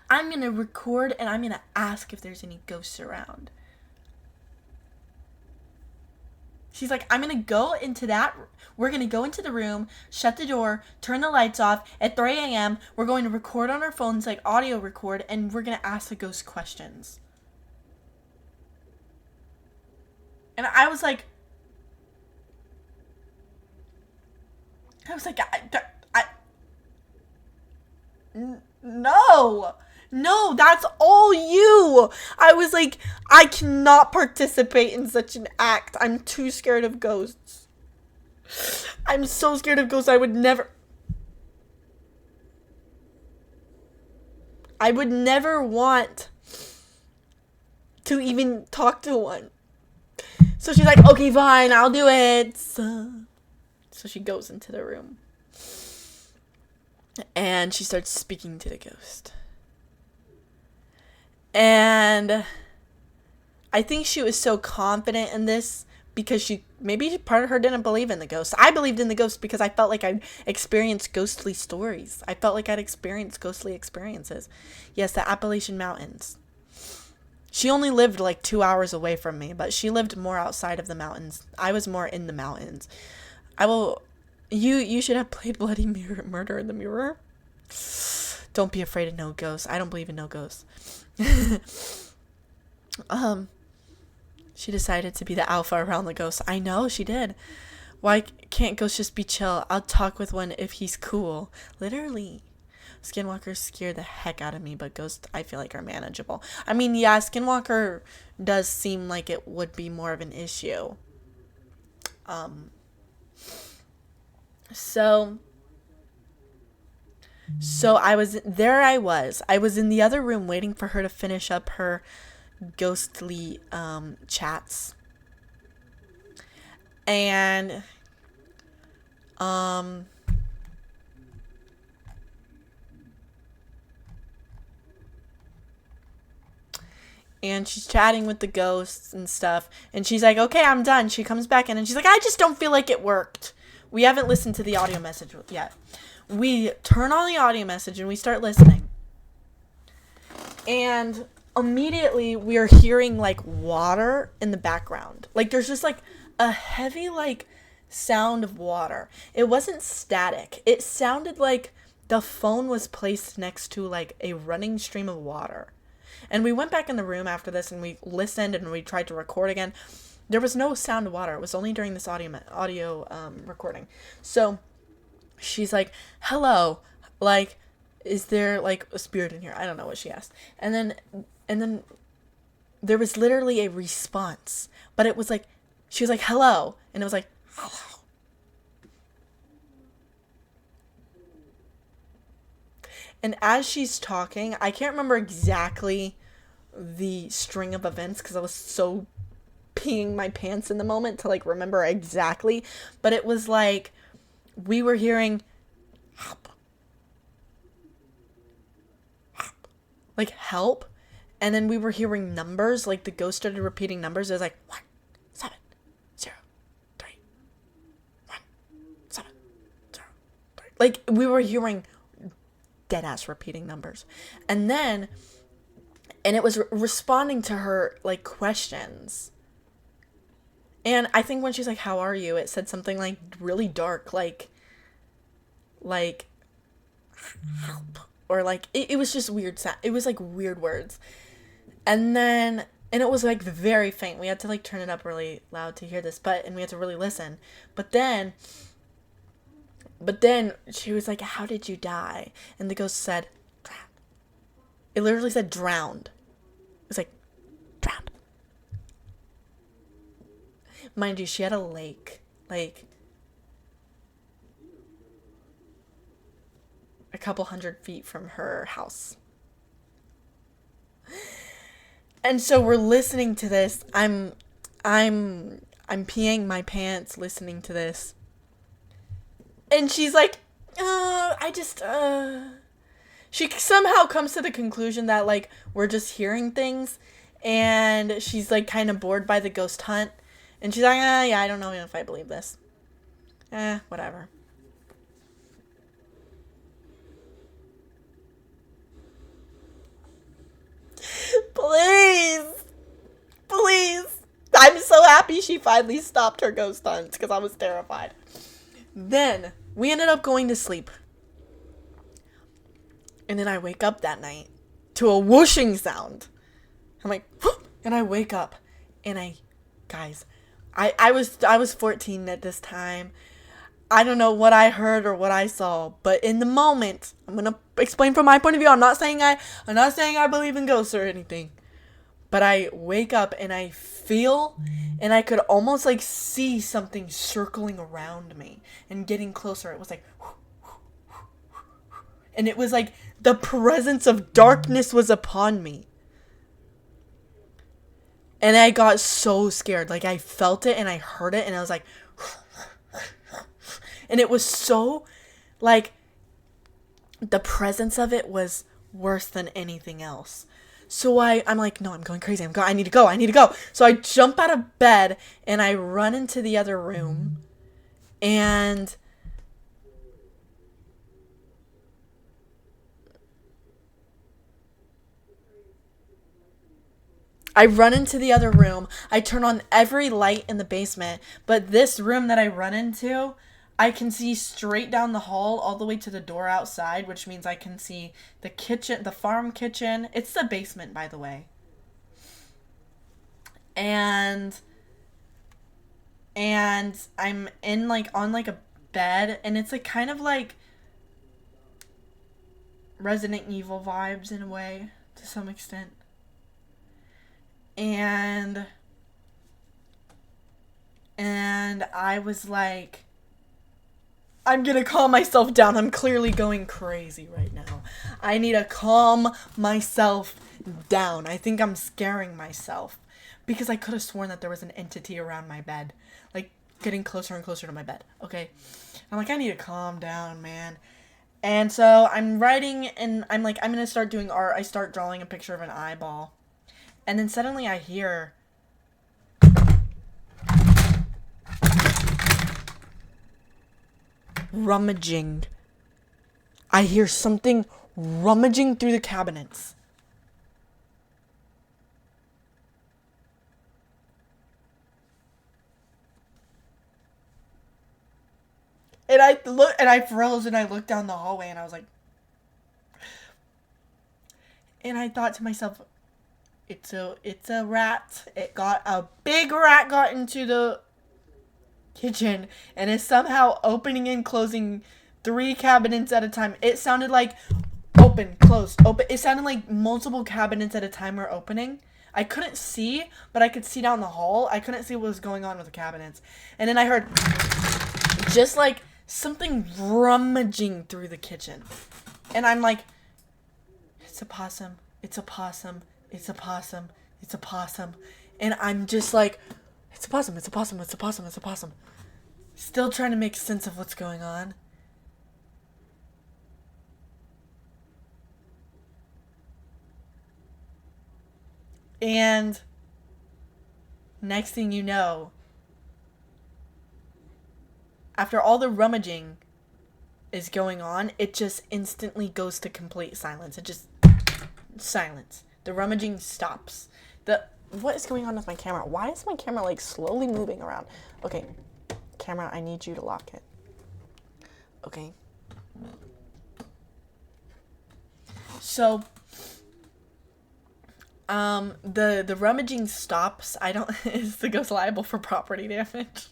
I'm going to record and I'm going to ask if there's any ghosts around. She's like, we're going to go into the room, shut the door, turn the lights off. At 3 a.m., we're going to record on our phones, like audio record, and we're going to ask the ghost questions. And I was like, no, that's all you. I was like, I cannot participate in such an act. I'm too scared of ghosts. I'm so scared of ghosts. I would never want to even talk to one. So she's like, okay, fine, I'll do it. So she goes into the room. And she starts speaking to the ghost. And I think she was so confident in this because maybe part of her didn't believe in the ghost. I believed in the ghost because I felt like I'd experienced ghostly stories. I felt like I'd experienced ghostly experiences. Yes, the Appalachian Mountains. She only lived like 2 hours away from me, but she lived more outside of the mountains. I was more in the mountains. You should have played Bloody Murder in the Mirror. Don't be afraid of no ghosts. I don't believe in no ghosts. She decided to be the alpha around the ghosts. I know, she did. Why can't ghosts just be chill? I'll talk with one if he's cool. Literally. Skinwalkers scare the heck out of me, but ghosts I feel like are manageable. I mean, yeah, Skinwalker does seem like it would be more of an issue. So I was in the other room waiting for her to finish up her ghostly chats. And she's chatting with the ghosts and stuff, and she's like, okay, I'm done. She comes back in and she's like, I just don't feel like it worked. We haven't listened to the audio message yet. We turn on the audio message and we start listening. And immediately we are hearing like water in the background. Like there's just like a heavy like sound of water. It wasn't static. It sounded like the phone was placed next to like a running stream of water. And we went back in the room after this and we listened and we tried to record again. There was no sound of water. It was only during this audio recording. So she's like, "Hello, like, is there like a spirit in here?" I don't know what she asked. And then there was literally a response, but it was like, she was like, "Hello," and it was like, "Hello." And as she's talking, I can't remember exactly the string of events because I was so peeing my pants in the moment to like remember exactly, but it was like we were hearing help, help, like help, and then we were hearing numbers, like the ghost started repeating numbers. It was like 1 7 0 3 1 7 0 3. Like we were hearing dead ass repeating numbers, and it was responding to her like questions. And I think when she's like, "How are you?" it said something like really dark, like help, or like it was just weird sound. It was like weird words, and it was like very faint. We had to like turn it up really loud to hear this, and we had to really listen. But then she was like, "How did you die?" And the ghost said, "Drowned." It literally said drowned. It was like, drowned. Mind you, she had a lake, like a couple 100 feet from her house. And so we're listening to this. I'm peeing my pants listening to this. And she's like, she somehow comes to the conclusion that like we're just hearing things, and she's like kind of bored by the ghost hunt, and she's like, yeah, I don't know if I believe this. Whatever. Please. I'm so happy she finally stopped her ghost hunt because I was terrified. Then we ended up going to sleep. And then I wake up that night to a whooshing sound. I'm like, whoop, and I wake up and I was 14 at this time. I don't know what I heard or what I saw, but in the moment, I'm gonna explain from my point of view. I'm not saying I believe in ghosts or anything, but I wake up and I feel, and I could almost like see something circling around me and getting closer. It was like, and it was like the presence of darkness was upon me. And I got so scared. Like I felt it and I heard it and I was like, and it was so like the presence of it was worse than anything else. So I'm like, no, I'm going crazy. I need to go. So I jump out of bed and I run into the other room, and I turn on every light in the basement, but this room that I run into, I can see straight down the hall all the way to the door outside, which means I can see the kitchen, the farm kitchen. It's the basement, by the way. And I'm in like on like a bed, and it's like kind of like Resident Evil vibes in a way to some extent. And I was like, I'm gonna calm myself down. I'm clearly going crazy right now. I need to calm myself down. I think I'm scaring myself because I could have sworn that there was an entity around my bed, like getting closer and closer to my bed. Okay, I'm like, I need to calm down, man. And so I'm writing, and I'm like, I'm gonna start doing art. I start drawing a picture of an eyeball, and then suddenly I hear rummaging. I hear something rummaging through the cabinets. And I froze and I looked down the hallway and I was like, and I thought to myself, it's a rat. A big rat got into the kitchen and is somehow opening and closing 3 cabinets at a time. It sounded like open, close, open. It sounded like multiple cabinets at a time were opening. I couldn't see, but I could see down the hall. I couldn't see what was going on with the cabinets. And then I heard just like something rummaging through the kitchen. And I'm like, it's a possum. It's a possum. It's a possum. It's a possum. And I'm just like, it's a possum. It's a possum. It's a possum. It's a possum. Still trying to make sense of what's going on. And next thing you know, after all the rummaging is going on, it just instantly goes to complete silence. It just silence. The rummaging stops. What is going on with my camera? Why is my camera like slowly moving around? Okay, camera, I need you to lock it. Okay. So the rummaging stops. Is the ghost liable for property damage?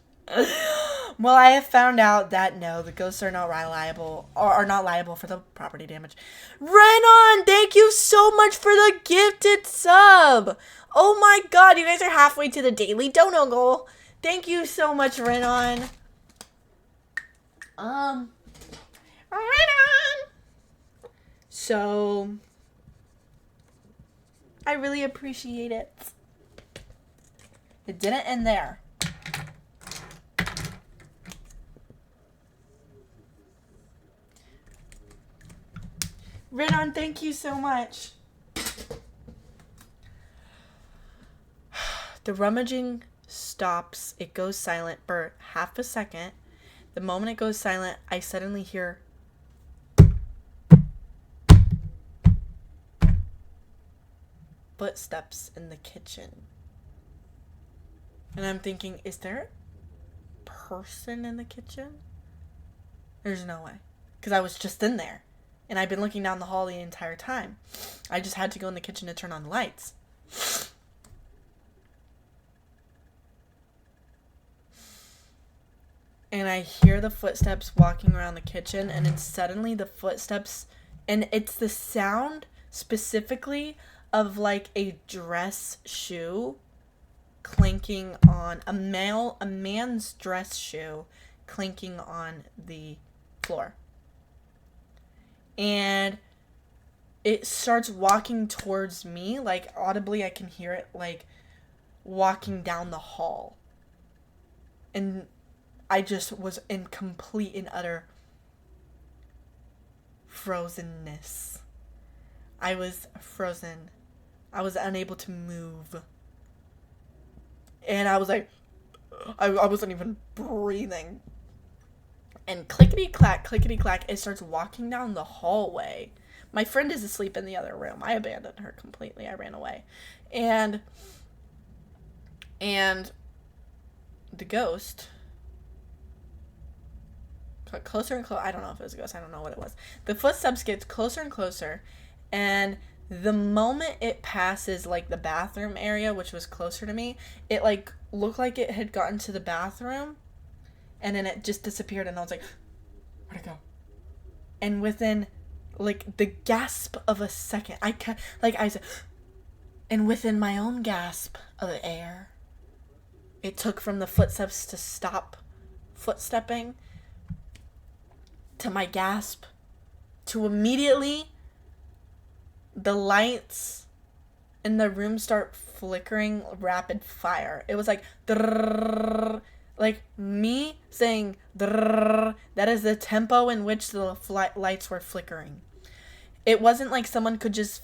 Well, I have found out that no, the ghosts are not liable or are not liable for the property damage. Renan, thank you so much for the gifted sub. Oh my god, you guys are halfway to the daily dono goal. Thank you so much, Renan. Renan. So I really appreciate it. It didn't end there. Renan, thank you so much. The rummaging stops. It goes silent for half a second. The moment it goes silent, I suddenly hear footsteps in the kitchen. And I'm thinking, is there a person in the kitchen? There's no way. Because I was just in there. And I've been looking down the hall the entire time. I just had to go in the kitchen to turn on the lights. And I hear the footsteps walking around the kitchen. And then suddenly the footsteps... And it's the sound specifically of like a dress shoe clinking on... A man's dress shoe clinking on the floor. And it starts walking towards me, like audibly I can hear it like walking down the hall. And I just was in complete and utter frozenness. I was frozen. I was unable to move. And I was like, I wasn't even breathing. And clickety-clack, it starts walking down the hallway. My friend is asleep in the other room. I abandoned her completely. I ran away. And the ghost got closer and closer. I don't know if it was a ghost. I don't know what it was. The footsteps gets closer and closer. And the moment it passes, like, the bathroom area, which was closer to me, it, like, looked like it had gotten to the bathroom. And then it just disappeared, and I was like, where'd it go? And within, like, the gasp of a second, I said, and within my own gasp of air, it took from the footsteps to stop footstepping, to my gasp, to immediately the lights in the room start flickering rapid fire. It was like, drrrr, like me saying drrrr, that is the tempo in which the lights were flickering. It wasn't like someone could just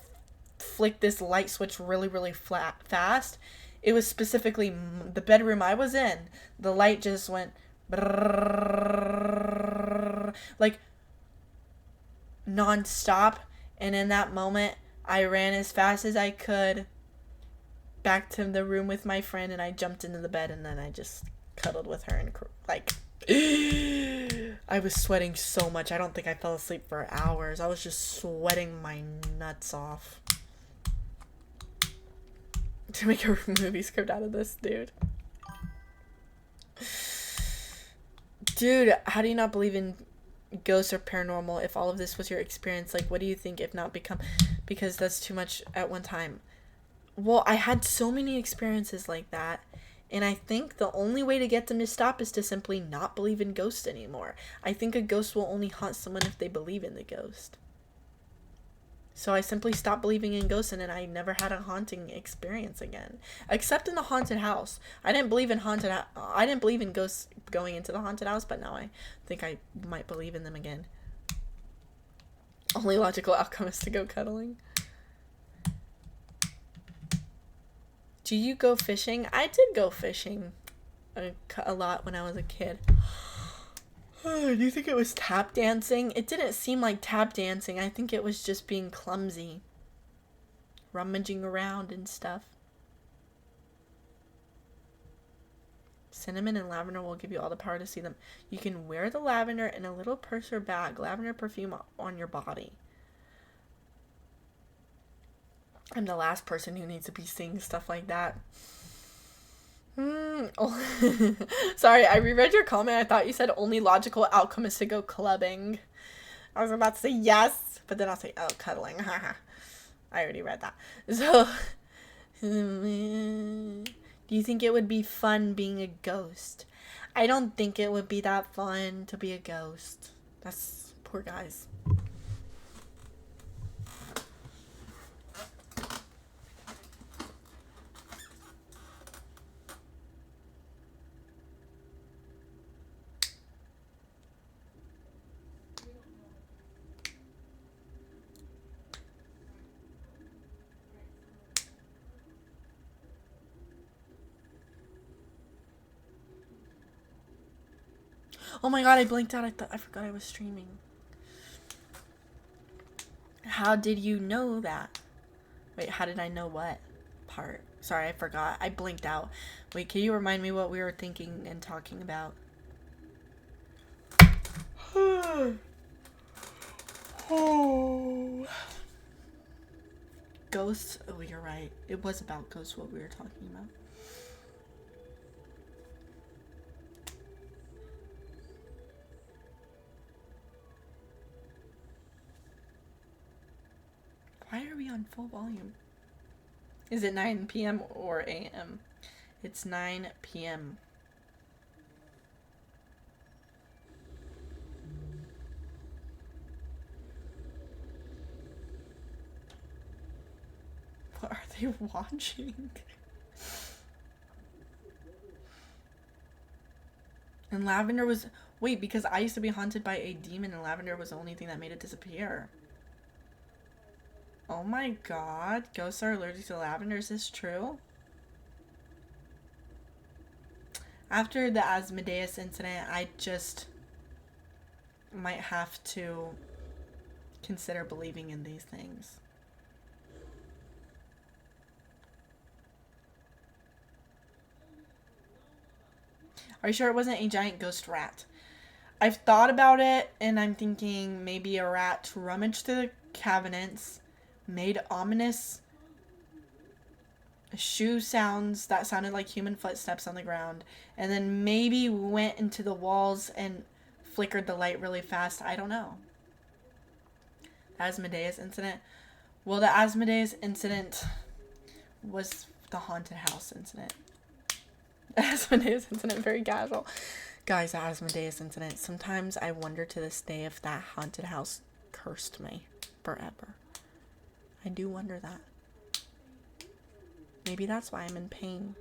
flick this light switch really, really fast. It was specifically the bedroom I was in. The light just went brrrr, like non-stop. And in that moment, I ran as fast as I could back to the room with my friend, and I jumped into the bed, and then I just cuddled with her, and like I was sweating so much. I don't think I fell asleep for hours. I was just sweating my nuts off. To make a movie script out of this, dude. Dude, how do you not believe in ghosts or paranormal if all of this was your experience? Like, what do you think if not become? Because that's too much at one time. Well, I had so many experiences like that. And I think the only way to get them to stop is to simply not believe in ghosts anymore. I think a ghost will only haunt someone if they believe in the ghost. So I simply stopped believing in ghosts, and then I never had a haunting experience again, except in the haunted house. I didn't believe in I didn't believe in ghosts going into the haunted house, but now I think I might believe in them again. Only logical outcome is to go cuddling. Do you go fishing? I did go fishing a lot when I was a kid. Do you think it was tap dancing? It didn't seem like tap dancing. I think it was just being clumsy. Rummaging around and stuff. Cinnamon and lavender will give you all the power to see them. You can wear the lavender in a little purse or bag. Lavender perfume on your body. I'm the last person who needs to be seeing stuff like that. Oh. Sorry, I reread your comment. I thought you said only logical outcome is to go clubbing. I was about to say yes, but then I'll say, oh, cuddling. I already read that. So, do you think it would be fun being a ghost? I don't think it would be that fun to be a ghost. That's poor guys. Oh my god, I blinked out. I forgot I was streaming. How did you know that? Wait, how did I know what part? Sorry, I forgot. I blinked out. Wait, can you remind me what we were thinking and talking about? Oh. Ghosts. Oh, you're right. It was about ghosts what we were talking about. Why are we on full volume? Is it 9 p.m. or a.m.? It's 9 p.m. What are they watching? And lavender was... Wait, because I used to be haunted by a demon and lavender was the only thing that made it disappear. Oh my god. Ghosts are allergic to lavender. Is this true? After the Asmodeus incident, I just might have to consider believing in these things. Are you sure it wasn't a giant ghost rat? I've thought about it, and I'm thinking maybe a rat rummaged through the cabinets, made ominous shoe sounds that sounded like human footsteps on the ground, and then maybe went into the walls and flickered the light really fast. I don't know. The Asmodeus incident. Well, the Asmodeus incident was the haunted house incident. The Asmodeus incident, very casual. Guys, the Asmodeus incident. Sometimes I wonder to this day if that haunted house cursed me forever. I do wonder that. Maybe that's why I'm in pain.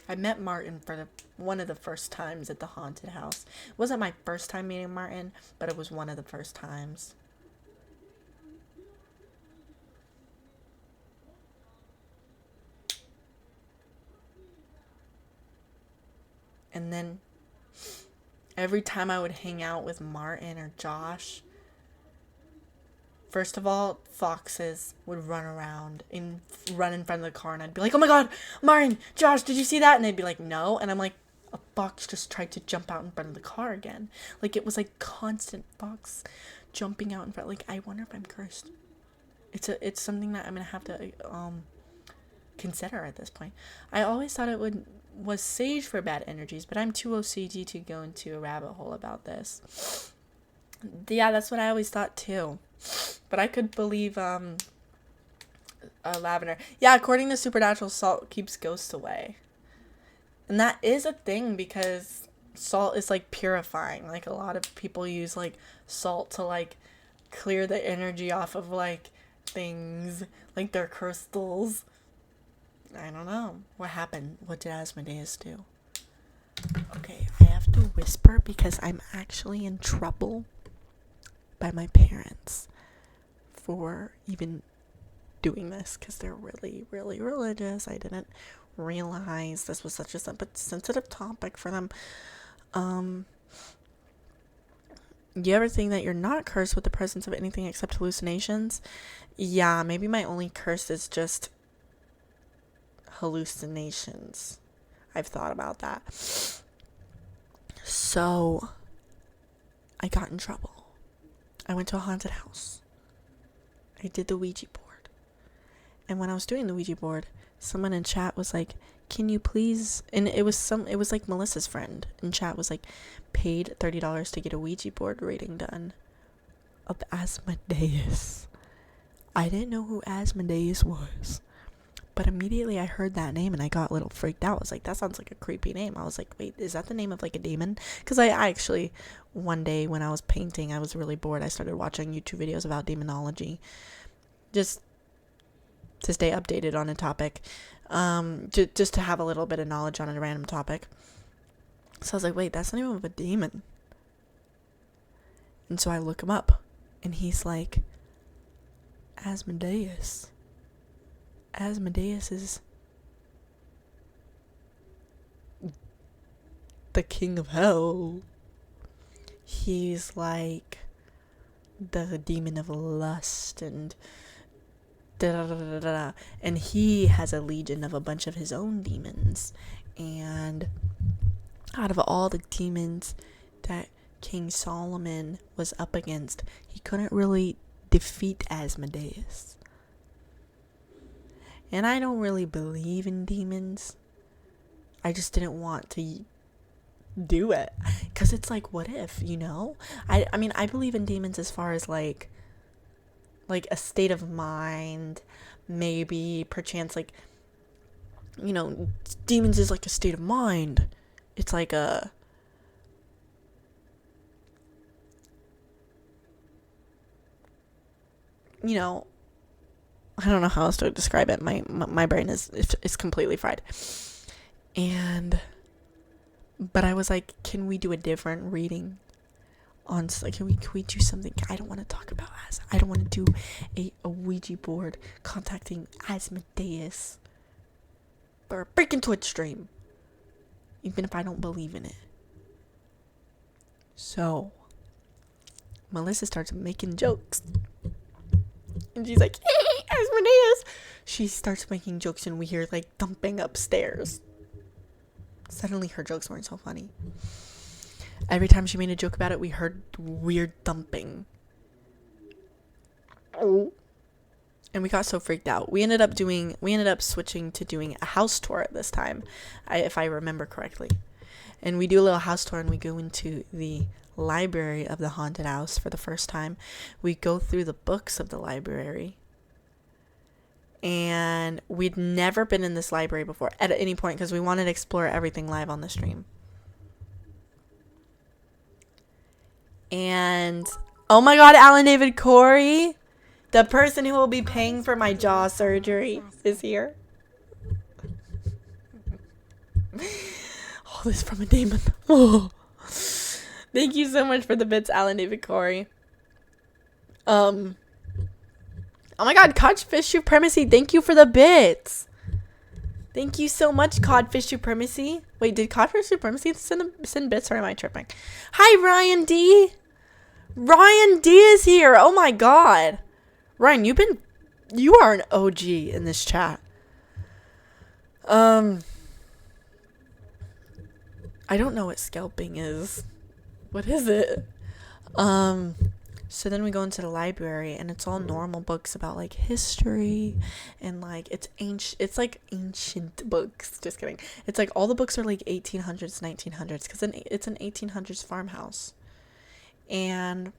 I met Martin for one of the first times at the haunted house. It wasn't my first time meeting Martin, but it was one of the first times. And then every time I would hang out with Martin or Josh, First of all, foxes would run around and run in front of the car, and I'd be like, oh my god, Marian, Josh, did you see that? And they'd be like, no. And I'm like, a fox just tried to jump out in front of the car again. Like, it was like constant fox jumping out in front. Like, I wonder if I'm cursed. It's something that I'm gonna have to consider at this point. I always thought it was sage for bad energies, but I'm too OCD to go into a rabbit hole about this. Yeah, that's what I always thought too. But I could believe lavender. Yeah, according to Supernatural, salt keeps ghosts away. And that is a thing because salt is like purifying. Like, a lot of people use like salt to like clear the energy off of like things, like their crystals. I don't know. What happened? What did Asmodeus do? Okay, I have to whisper because I'm actually in trouble by my parents for even doing this because they're really, really religious. I didn't realize this was such a sensitive topic for them. You ever think that you're not cursed with the presence of anything except hallucinations? Yeah, maybe my only curse is just hallucinations. I've thought about that. So, I got in trouble. I went to a haunted house. I did the Ouija board. And when I was doing the Ouija board, someone in chat was like, can you please, and it was like Melissa's friend in chat was like, paid $30 to get a Ouija board reading done of Asmodeus. I didn't know who Asmodeus was, but immediately I heard that name and I got a little freaked out. I was like, that sounds like a creepy name. I was like, wait, is that the name of like a demon? Because I actually, one day when I was painting, I was really bored. I started watching YouTube videos about demonology, just to stay updated on a topic, just to have a little bit of knowledge on a random topic. So I was like, wait, that's the name of a demon. And so I look him up, and he's like, Asmodeus. Asmodeus is the king of hell. He's like the demon of lust and da-da-da-da-da. And he has a legion of a bunch of his own demons. And out of all the demons that King Solomon was up against, he couldn't really defeat Asmodeus. And I don't really believe in demons. I just didn't want to do it. Because it's like, what if, you know? I mean, I believe in demons as far as like a state of mind. Maybe, perchance, like, you know, demons is like a state of mind. It's like a... you know, I don't know how else to describe it. My brain is completely fried. But I was like, can we do a different reading on, like, can we do something? I don't want to talk about I don't want to do a Ouija board contacting Asmodeus for a freaking Twitch stream, even if I don't believe in it. So Melissa starts making jokes. And she's like, hey, Asmodeus. She starts making jokes and we hear like thumping upstairs. Suddenly her jokes weren't so funny. Every time she made a joke about it, we heard weird thumping. Oh. And we got so freaked out. We ended up switching to doing a house tour at this time, if I remember correctly. And we do a little house tour and we go into the library of the haunted house for the first time. We go through the books of the library. And we'd never been in this library before at any point because we wanted to explore everything live on the stream. And oh my god, Alan David Corey, the person who will be paying for my jaw surgery, is here. All this from a demon. Oh. Thank you so much for the bits, Alan David Corey. Oh my god, Codfish Supremacy, thank you for the bits. Thank you so much, Codfish Supremacy. Wait, did Codfish Supremacy send bits or am I tripping? Hi, Ryan D. Ryan D is here. Oh my god. Ryan, you are an OG in this chat. I don't know what scalping is. What is it? So then we go into the library, and it's all normal books about like history, and like it's like ancient books. Just kidding. It's like all the books are like 1800s, 1900s, because it's an 1800s farmhouse, and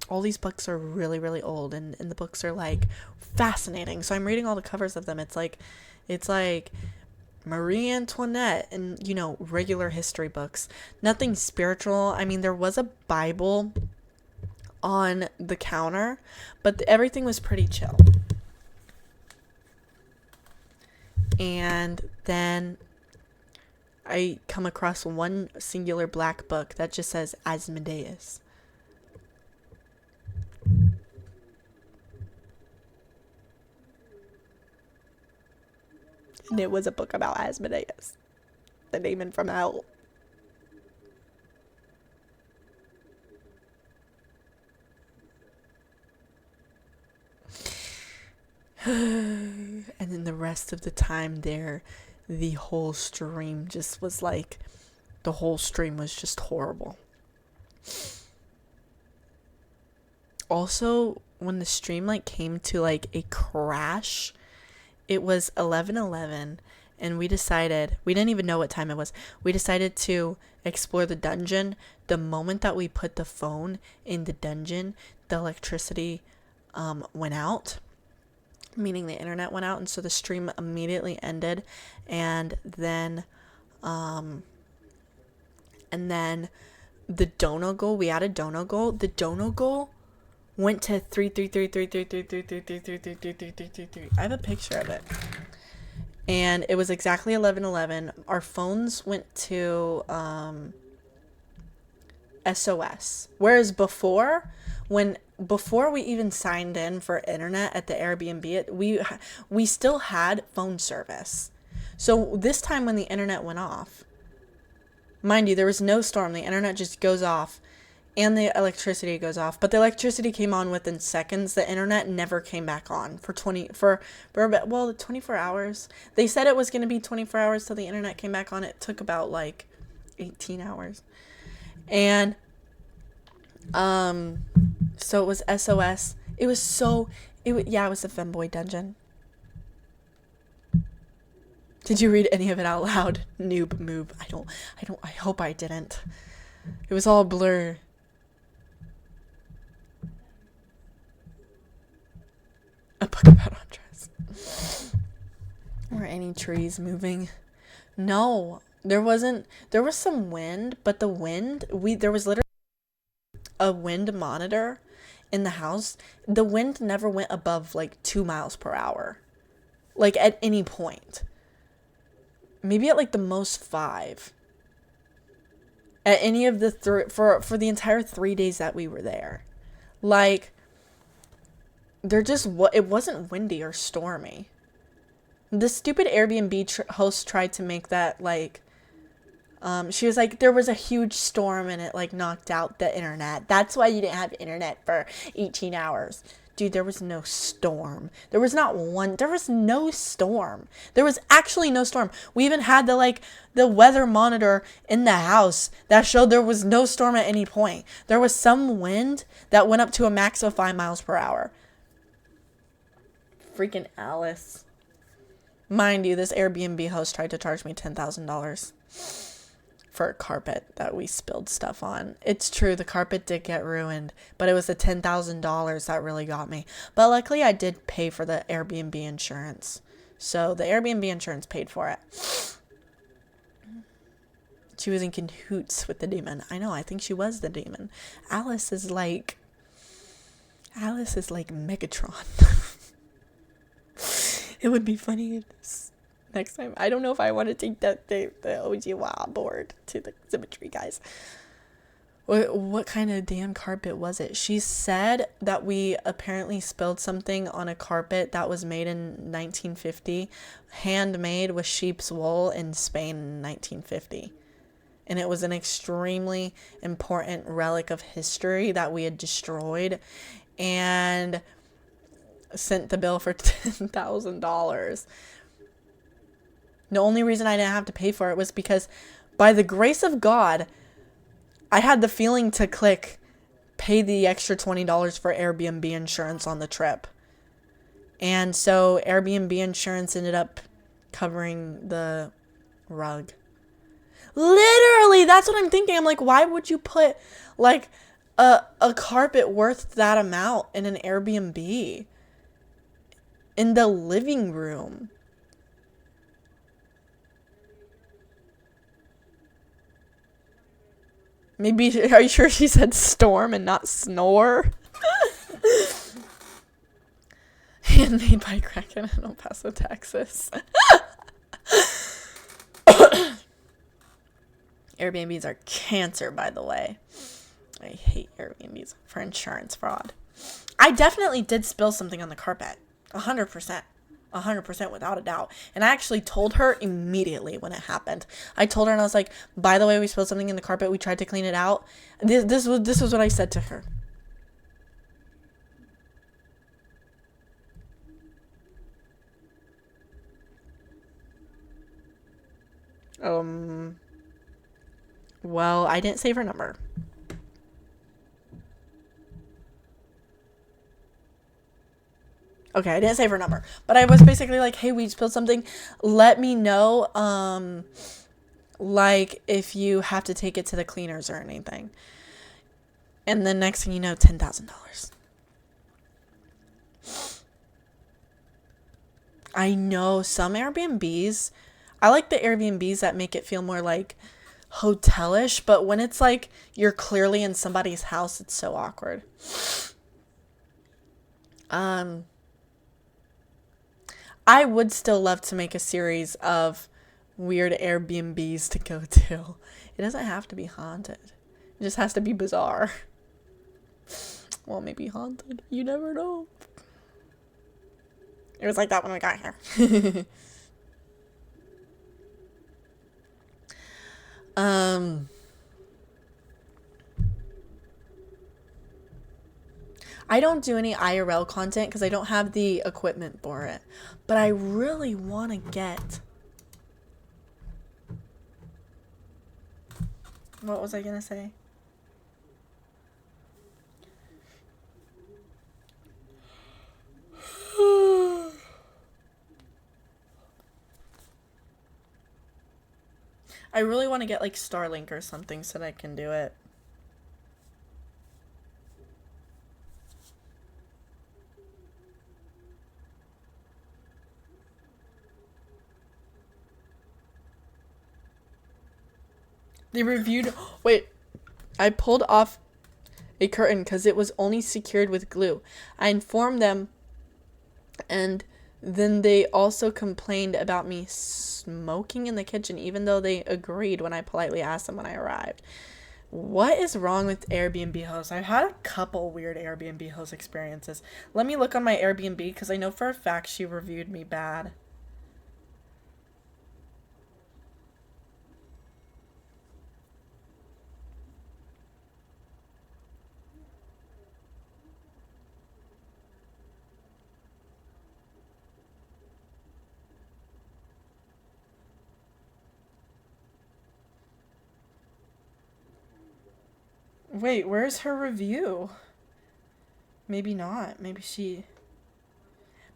all these books are really, really old, and the books are like fascinating. So I'm reading all the covers of them. It's like Marie Antoinette and, regular history books. Nothing spiritual. I mean, there was a Bible on the counter, but everything was pretty chill. And then I come across one singular black book that just says Asmodeus. And it was a book about Asmodeus, the demon from hell. And then the rest of the time there, the whole stream just was like, the whole stream was just horrible. Also, when the stream like came to like a crash, it was 11:11, and we didn't even know what time it was. We decided to explore the dungeon. The moment that we put the phone in the dungeon, the electricity went out, meaning the internet went out, and so the stream immediately ended. And then the dono goal, we had a dono goal. The dono goal went to 333333333333333. I have a picture of it. And it was exactly 11:11. Our phones went to SOS. Whereas before we even signed in for internet at the Airbnb, we still had phone service. So this time when the internet went off, mind you, there was no storm. The internet just goes off. And the electricity goes off, but the electricity came on within seconds. The internet never came back on for 24 hours. They said it was going to be 24 hours till the internet came back on. It took about like 18 hours. And so it was SOS. It was the femboy dungeon. Did you read any of it out loud? Noob move. I hope I didn't. It was all blur. A book about Andres. Were any trees moving? No, there wasn't. There was some wind, but the wind, there was literally a wind monitor in the house. The wind never went above like 2 miles per hour, like at any point. Maybe at like the most 5. At any of the for the entire 3 days that we were there, like. It wasn't windy or stormy. The stupid Airbnb host tried to make that like, she was like, there was a huge storm and it like knocked out the internet. That's why you didn't have internet for 18 hours. Dude, there was no storm. There was no storm. There was actually no storm. We even had the weather monitor in the house that showed there was no storm at any point. There was some wind that went up to a max of 5 miles per hour. Freaking Alice. Mind you, this Airbnb host tried to charge me $10,000 for a carpet that we spilled stuff on. It's true, the carpet did get ruined, but it was the $10,000 that really got me. But luckily, I did pay for the Airbnb insurance. So the Airbnb insurance paid for it. She was in cahoots with the demon. I know, I think she was the demon. Alice is like Megatron. It would be funny if next time. I don't know if I want to take the Ojiwa board to the symmetry, guys. What kind of damn carpet was it? She said that we apparently spilled something on a carpet that was made in 1950, handmade with sheep's wool in Spain in 1950. And it was an extremely important relic of history that we had destroyed. And sent the bill for $10,000. The only reason I didn't have to pay for it was because, by the grace of God, I had the feeling to click pay the extra $20 for Airbnb insurance on the trip. And so Airbnb insurance ended up covering the rug. Literally, that's what I'm thinking. I'm like, why would you put like a carpet worth that amount in an Airbnb in the living room? Maybe, are you sure she said storm and not snore? Handmade by Kraken in El Paso, Texas. Airbnbs are cancer, by the way. I hate Airbnbs for insurance fraud. I definitely did spill something on the carpet. 100%. 100% without a doubt. And I actually told her immediately when it happened. I told her and I was like, by the way, we spilled something in the carpet. We tried to clean it out. This was what I said to her. Well, I didn't save her number. Okay, I didn't save her number. But I was basically like, hey, we spilled something. Let me know, like, if you have to take it to the cleaners or anything. And the next thing you know, $10,000. I know some Airbnbs. I like the Airbnbs that make it feel more like hotelish, but when it's like you're clearly in somebody's house, it's so awkward. I would still love to make a series of weird Airbnbs to go to. It doesn't have to be haunted. It just has to be bizarre. Well, maybe haunted. You never know. It was like that when we got here. I don't do any IRL content because I don't have the equipment for it. But I really want to get... What was I going to say? I really want to get like Starlink or something so that I can do it. They reviewed... Wait. I pulled off a curtain because it was only secured with glue. I informed them, and then they also complained about me smoking in the kitchen, even though they agreed when I politely asked them when I arrived. What is wrong with Airbnb hosts? I've had a couple weird Airbnb host experiences. Let me look on my Airbnb because I know for a fact she reviewed me bad. Wait, where's her review? Maybe not. Maybe she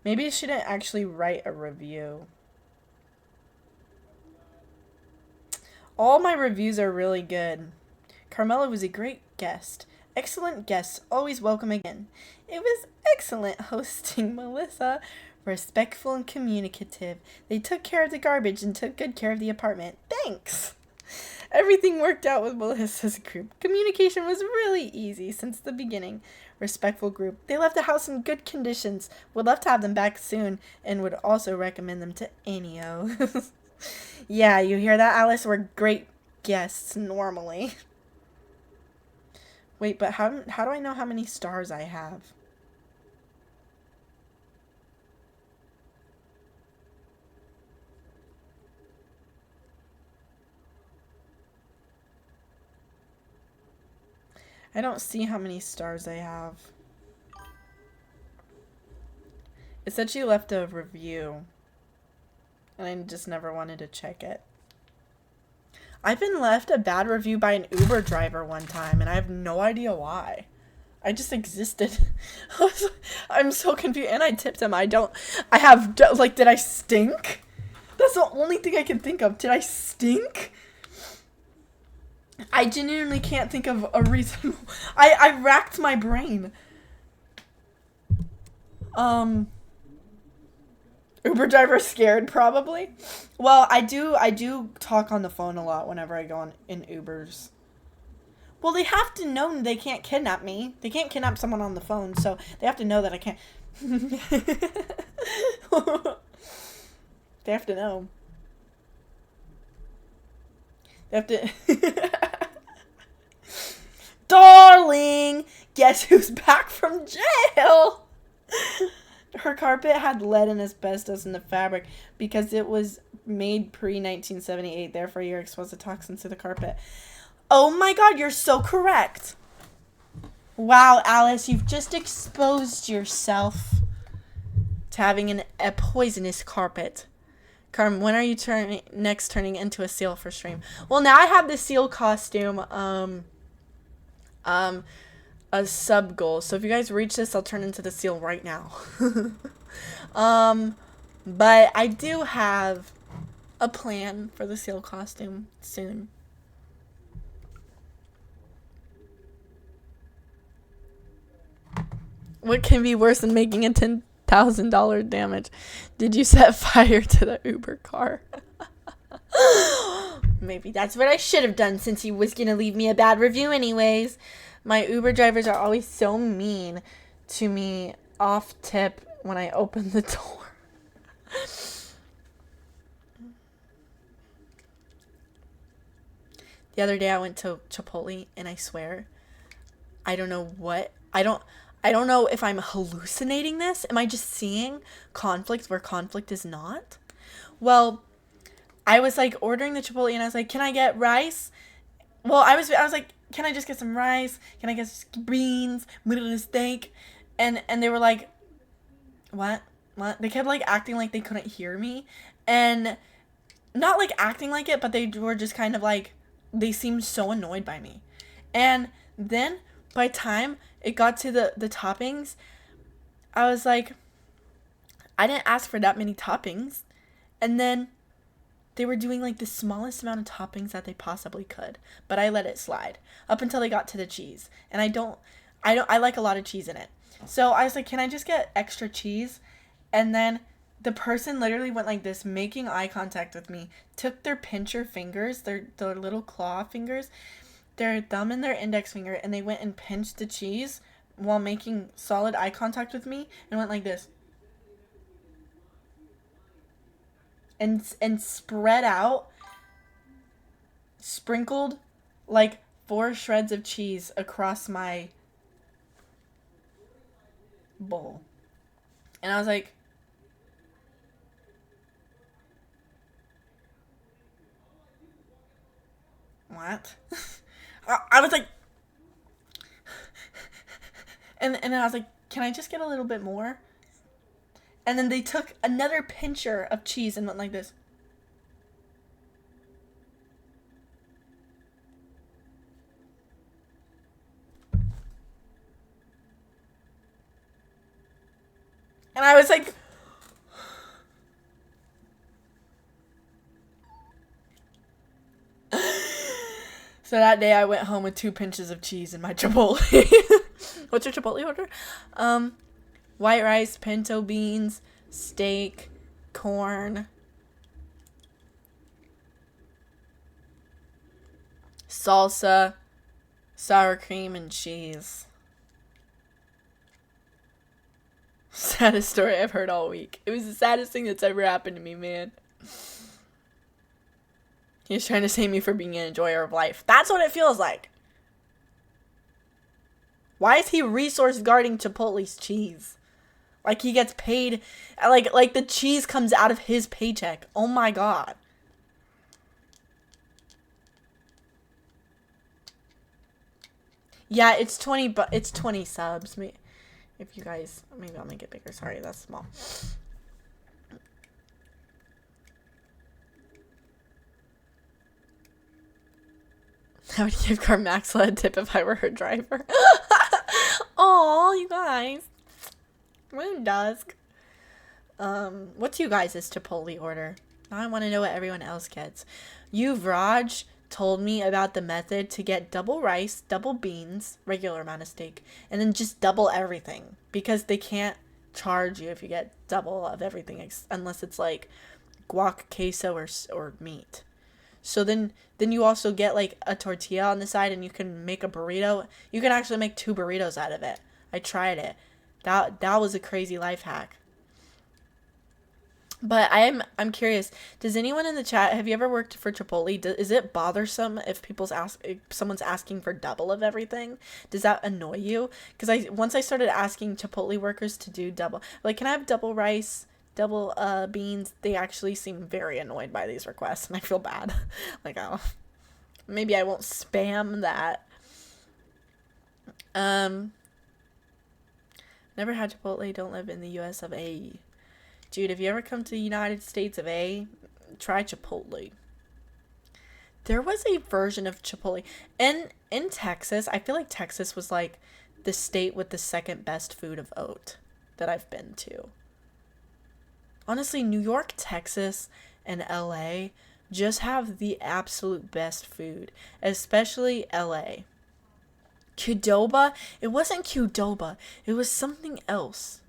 didn't actually write a review. All my reviews are really good. Carmaxlla was a great guest. Excellent guests, always welcome again. It was excellent hosting Melissa. Respectful and communicative. They took care of the garbage and took good care of the apartment. Thanks! Everything worked out with Melissa's group. Communication was really easy since the beginning. Respectful group. They left the house in good conditions. Would love to have them back soon and would also recommend them to Enio. Yeah, you hear that, Alice? We're great guests normally. Wait, but how do I know how many stars I have? I don't see how many stars I have. It said she left a review. And I just never wanted to check it. I've been left a bad review by an Uber driver one time, and I have no idea why. I just existed. I'm so confused. And I tipped him. Did I stink? That's the only thing I can think of. Did I stink? I genuinely can't think of a reason. I racked my brain. Uber driver scared, probably. Well, I do talk on the phone a lot whenever I go in Ubers. Well, they have to know they can't kidnap me. They can't kidnap someone on the phone, so they have to know that I can't. They have to know. They have to. Darling, guess who's back from jail? Her carpet had lead and asbestos in the fabric because it was made pre-1978. Therefore, you're exposed to toxins to the carpet. Oh my God, you're so correct. Wow, Alice, you've just exposed yourself to having a poisonous carpet. Carm, when are you next turning into a seal for stream? Well, now I have the seal costume, a sub goal. So if you guys reach this, I'll turn into the seal right now. But I do have a plan for the seal costume soon. What can be worse than making a $10,000 damage? Did you set fire to the Uber car? Maybe that's what I should have done since he was going to leave me a bad review anyways. My Uber drivers are always so mean to me off tip when I open the door. The other day I went to Chipotle and I swear, I don't know what, I don't know if I'm hallucinating this. Am I just seeing conflict where conflict is not? Well, I was like ordering the Chipotle and I was like, can I get rice? Well, I was like, can I just get some rice? Can I get some beans? A steak? And they were like, what? They kept like acting like they couldn't hear me. And not like acting like it, but they were just kind of like, they seemed so annoyed by me. And then by time it got to the toppings, I was like, I didn't ask for that many toppings. And then they were doing like the smallest amount of toppings that they possibly could, but I let it slide up until they got to the cheese. And I like a lot of cheese in it. So I was like, can I just get extra cheese? And then the person literally went like this, making eye contact with me, took their pincher fingers, their little claw fingers, their thumb and their index finger, and they went and pinched the cheese while making solid eye contact with me and went like this. And spread out, sprinkled like 4 shreds of cheese across my bowl. And I was like, what? I was like, and I was like, can I just get a little bit more? And then they took another pincher of cheese and went like this. And I was like, so that day I went home with 2 pinches of cheese in my Chipotle. What's your Chipotle order? White rice, pinto beans, steak, corn, salsa, sour cream, and cheese. Saddest story I've heard all week. It was the saddest thing that's ever happened to me, man. He's trying to save me for being an enjoyer of life. That's what it feels like. Why is he resource guarding Chipotle's cheese? Like he gets paid, like the cheese comes out of his paycheck. Oh my God. Yeah, it's 20 subs. If you guys, maybe I'll make it bigger. Sorry, that's small. I would give Carmaxlla a tip if I were her driver. Oh, you guys. Moon dusk. What's you guys' Chipotle order? Now I want to know what everyone else gets. You, Raj, told me about the method to get double rice, double beans, regular amount of steak, and then just double everything. Because they can't charge you if you get double of everything unless it's like guac, queso, or meat. So then you also get like a tortilla on the side and you can make a burrito. You can actually make 2 burritos out of it. I tried it. That was a crazy life hack. But I'm curious. Does anyone in the chat, have you ever worked for Chipotle? Is it bothersome if if someone's asking for double of everything? Does that annoy you? Because once I started asking Chipotle workers to do double, like, can I have double rice, double beans? They actually seem very annoyed by these requests, and I feel bad. Like, oh, maybe I won't spam that. Never had Chipotle. Don't live in the U.S. of A. Dude, if you ever come to the United States of A, try Chipotle. There was a version of Chipotle. In Texas, I feel like Texas was like the state with the second best food of oat that I've been to. Honestly, New York, Texas, and LA just have the absolute best food. Especially LA. Qdoba? It wasn't Qdoba. It was something else.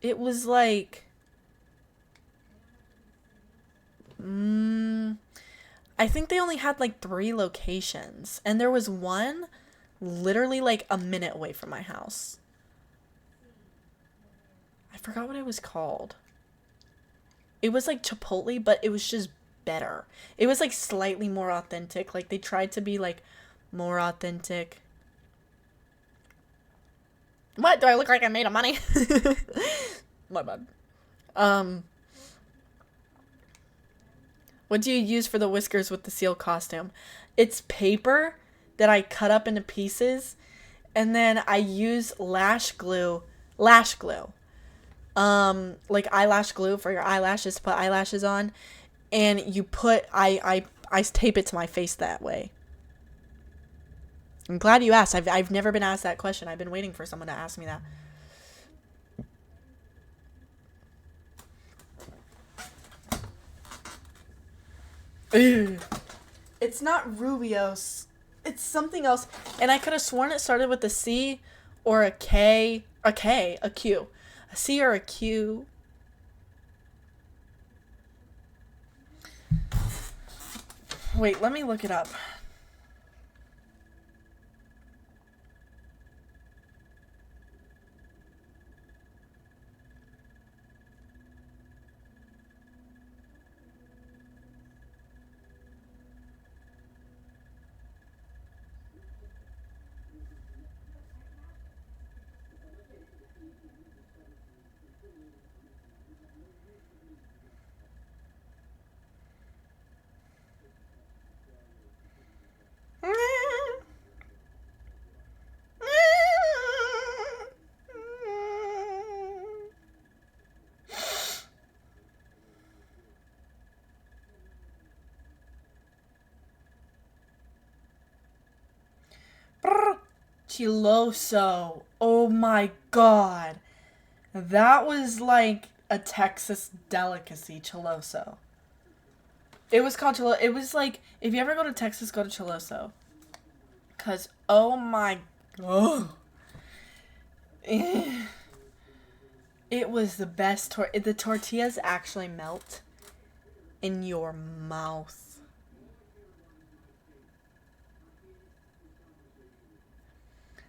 It was like, I think they only had like 3 locations. And there was one literally like a minute away from my house. I forgot what it was called. It was like Chipotle, but it was just better. It was like slightly more authentic. Like they tried to be like more authentic. What? Do I look like I made of money? My bad. What do you use for the whiskers with the seal costume? It's paper that I cut up into pieces, and then I use lash glue. Like eyelash glue for your eyelashes to put eyelashes on, and you put I tape it to my face that way. I'm glad you asked. I've never been asked that question. I've been waiting for someone to ask me that. Ew. It's not Rubios. It's something else. And I could have sworn it started with a C or a K. A Q. A C or a Q. Wait, let me look it up. Chiloso. Oh my god. That was like a Texas delicacy, Chiloso. It was called Chiloso. It was like, if you ever go to Texas, go to Chiloso. Because, oh my god. It was the best. The tortillas actually melt in your mouth.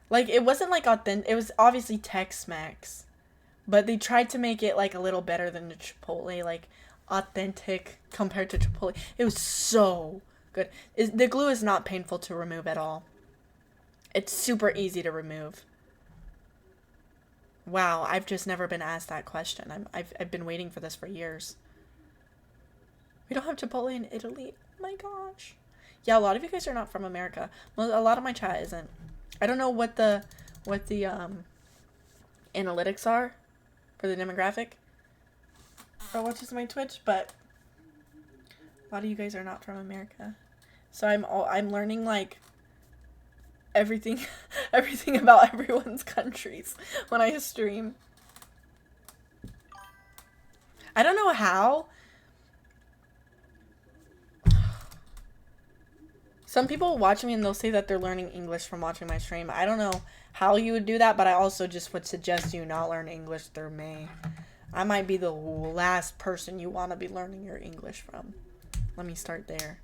Like, it wasn't like authentic. It was obviously Tex-Mex. But they tried to make it like a little better than the Chipotle. Like, authentic compared to Chipotle. It was so good. The glue is not painful to remove at all. It's super easy to remove. Wow, I've just never been asked that question. I've been waiting for this for years. We don't have Chipotle in Italy. Oh my gosh. Yeah, a lot of you guys are not from America. Well, a lot of my chat isn't. I don't know what the analytics are for the demographic that watches my Twitch, but a lot of you guys are not from America. So I'm learning like everything everything about everyone's countries when I stream. I don't know how. Some people watch me and they'll say that they're learning English from watching my stream. I don't know how you would do that, but I also just would suggest you not learn English through me. I might be the last person you want to be learning your English from. Let me start there.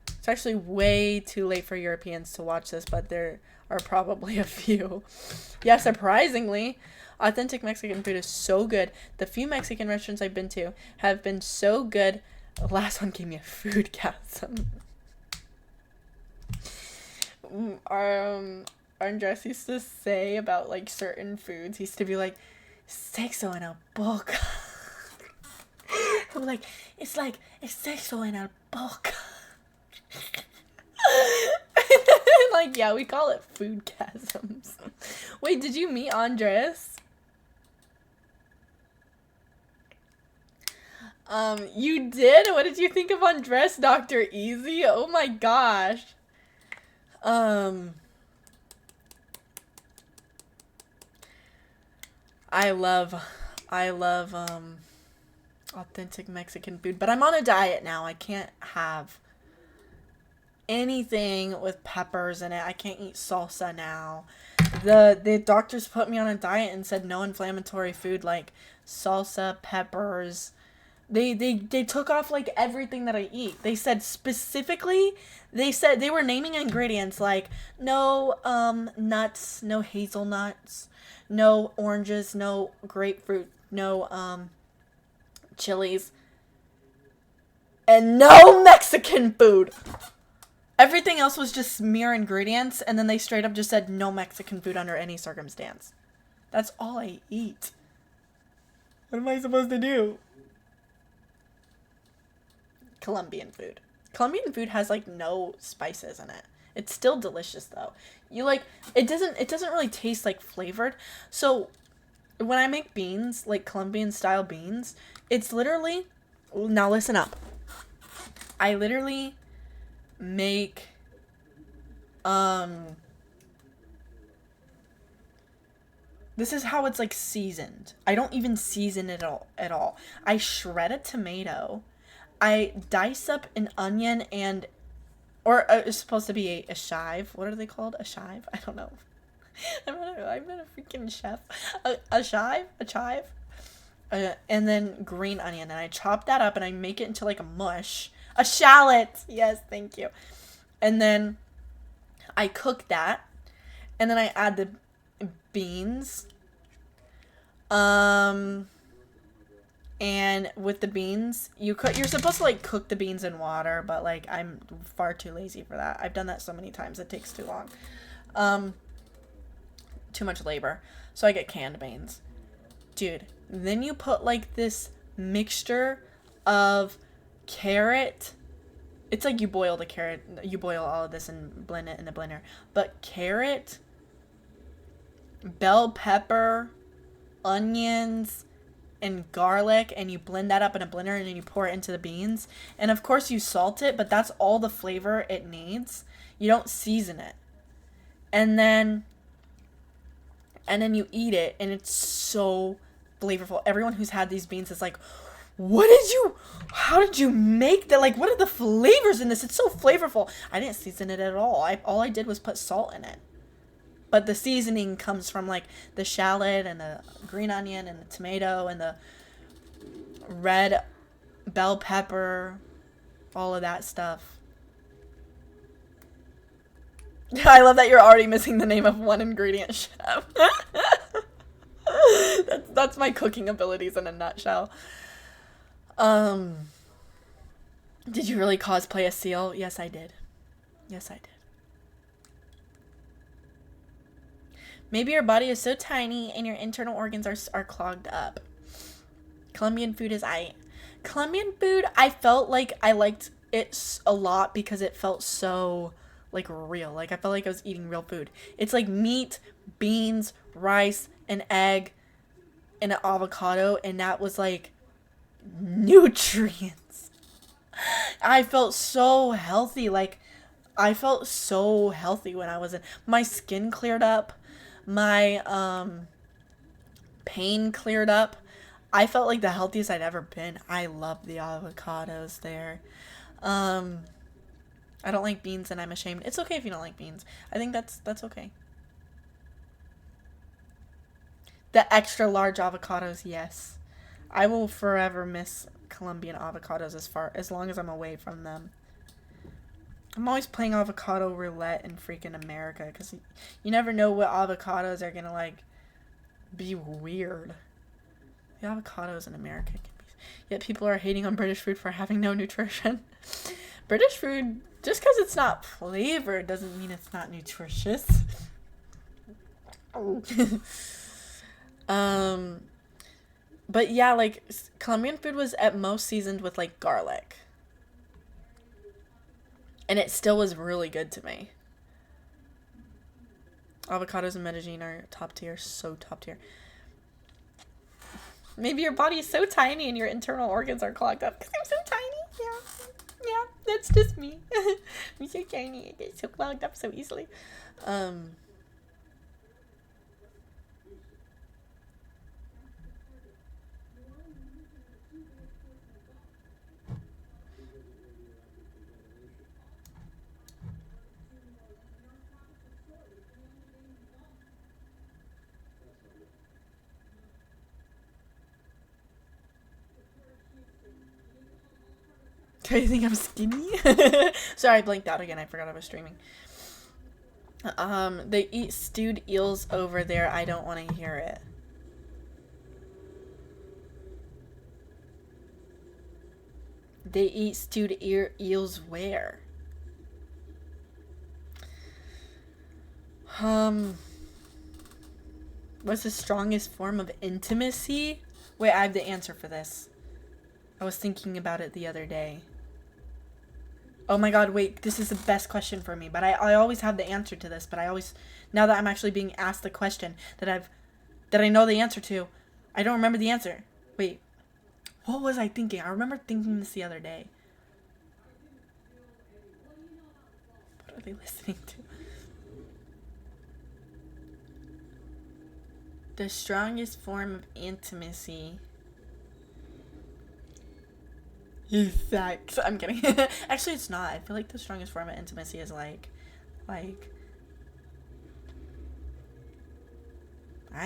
It's actually way too late for Europeans to watch this, but there are probably a few. Yeah, surprisingly, authentic Mexican food is so good. The few Mexican restaurants I've been to have been so good. The last one gave me a food gasm. Andres used to say about like certain foods, he used to be like, sexo en el boca. I'm like, it's sexo en el boca. Like, yeah, we call it food gasms. Wait, did you meet Andres? You did? What did you think of Andres, Dr. Easy? Oh my gosh. I love authentic Mexican food, but I'm on a diet now. I can't have anything with peppers in it. I can't eat salsa now. The doctors put me on a diet and said no inflammatory food like salsa, peppers. They took off like everything that I eat. They said specifically, they said they were naming ingredients like no nuts, no hazelnuts, no oranges, no grapefruit, no chilies, and no Mexican food. Everything else was just mere ingredients, and then they straight up just said no Mexican food under any circumstance. That's all I eat. What am I supposed to do? Colombian food. Colombian food has like no spices in it. It's still delicious though. You like it doesn't really taste like flavored. So when I make beans, like Colombian style beans, it's literally, now listen up. I literally make this is how it's like seasoned. I don't even season it at all. I shred a tomato. I dice up an onion or it's supposed to be a chive. What are they called? A chive? I don't know. I'm not a freaking chef. A chive? And then green onion. And I chop that up and I make it into like a mush. A shallot! Yes, thank you. And then I cook that. And then I add the beans. And with the beans, you're supposed to like cook the beans in water, but like I'm far too lazy for that. I've done that so many times, it takes too long. Too much labor. So I get canned beans. Dude, then you put like this mixture of carrot. It's like you boil the carrot, you boil all of this and blend it in the blender. But carrot, bell pepper, onions, and garlic, and you blend that up in a blender and then you pour it into the beans. And of course you salt it, but that's all the flavor it needs. You don't season it. And then you eat it and it's so flavorful. Everyone who's had these beans is like, how did you make that? Like, what are the flavors in this? It's so flavorful. I didn't season it at all. All I did was put salt in it. But the seasoning comes from like the shallot and the green onion and the tomato and the red bell pepper, all of that stuff. I love that you're already missing the name of one ingredient, chef. That's my cooking abilities in a nutshell. Did you really cosplay a seal? Yes, I did. Maybe your body is so tiny and your internal organs are clogged up. Colombian food is Colombian food, I felt like I liked it a lot because it felt so like real. Like I felt like I was eating real food. It's like meat, beans, rice, an egg, and an avocado, and that was like nutrients. I felt so healthy. Like I felt so healthy when I was in. My skin cleared up. My pain cleared up. I felt like the healthiest I'd ever been. I love the avocados there. Um, I don't like beans and I'm ashamed. It's okay if you don't like beans. I think that's okay. The extra large avocados, yes. I will forever miss Colombian avocados as long as I'm away from them. I'm always playing avocado roulette in freaking America because you never know what avocados are gonna like be weird. The avocados in America can be. Yet people are hating on British food for having no nutrition. British food, just because it's not flavored doesn't mean it's not nutritious. But yeah, like Colombian food was at most seasoned with like garlic. And it still was really good to me. Avocados in Medellin are top tier, so top tier. Maybe your body is so tiny and your internal organs are clogged up because I'm so tiny. Yeah, that's just me. I'm so tiny. I get so clogged up so easily. Do you think I'm skinny? Sorry, I blanked out again. I forgot I was streaming. They eat stewed eels over there. I don't want to hear it. They eat stewed eels where? What's the strongest form of intimacy? Wait, I have the answer for this. I was thinking about it the other day. Oh my god, wait, this is the best question for me, but I always have the answer to this, but I always, now that I'm actually being asked the question that I know the answer to, I don't remember the answer. Wait, what was I thinking? I remember thinking this the other day. What are they listening to? The strongest form of intimacy is sex. I'm kidding. Actually, it's not. I feel like the strongest form of intimacy is like, I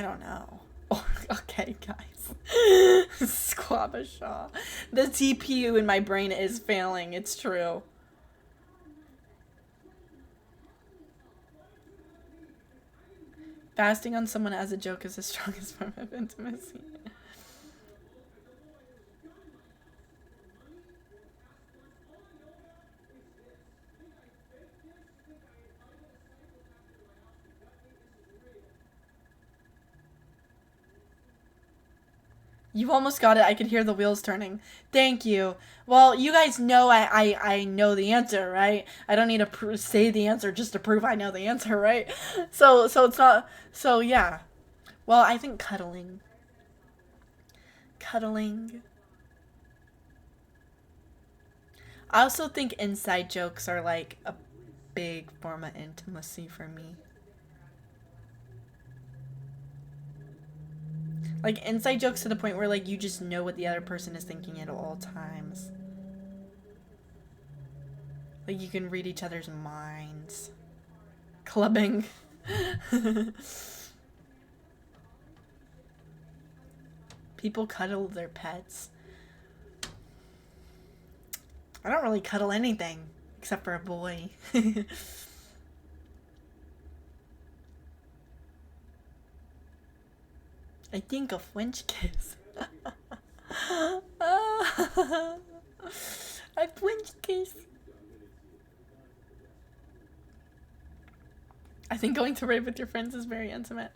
don't know. Oh, okay, guys. Squabashaw. The TPU in my brain is failing. It's true. Fasting on someone as a joke is the strongest form of intimacy. You almost got it. I could hear the wheels turning. Thank you. Well, you guys know I know the answer, right? I don't need to say the answer just to prove I know the answer, right? So it's not. So yeah. Well, I think cuddling. Cuddling. I also think inside jokes are like a big form of intimacy for me. Like inside jokes to the point where like you just know what the other person is thinking at all times. Like you can read each other's minds. Clubbing. People cuddle their pets. I don't really cuddle anything except for a boy. I think a French kiss. A French kiss. I think going to rave with your friends is very intimate.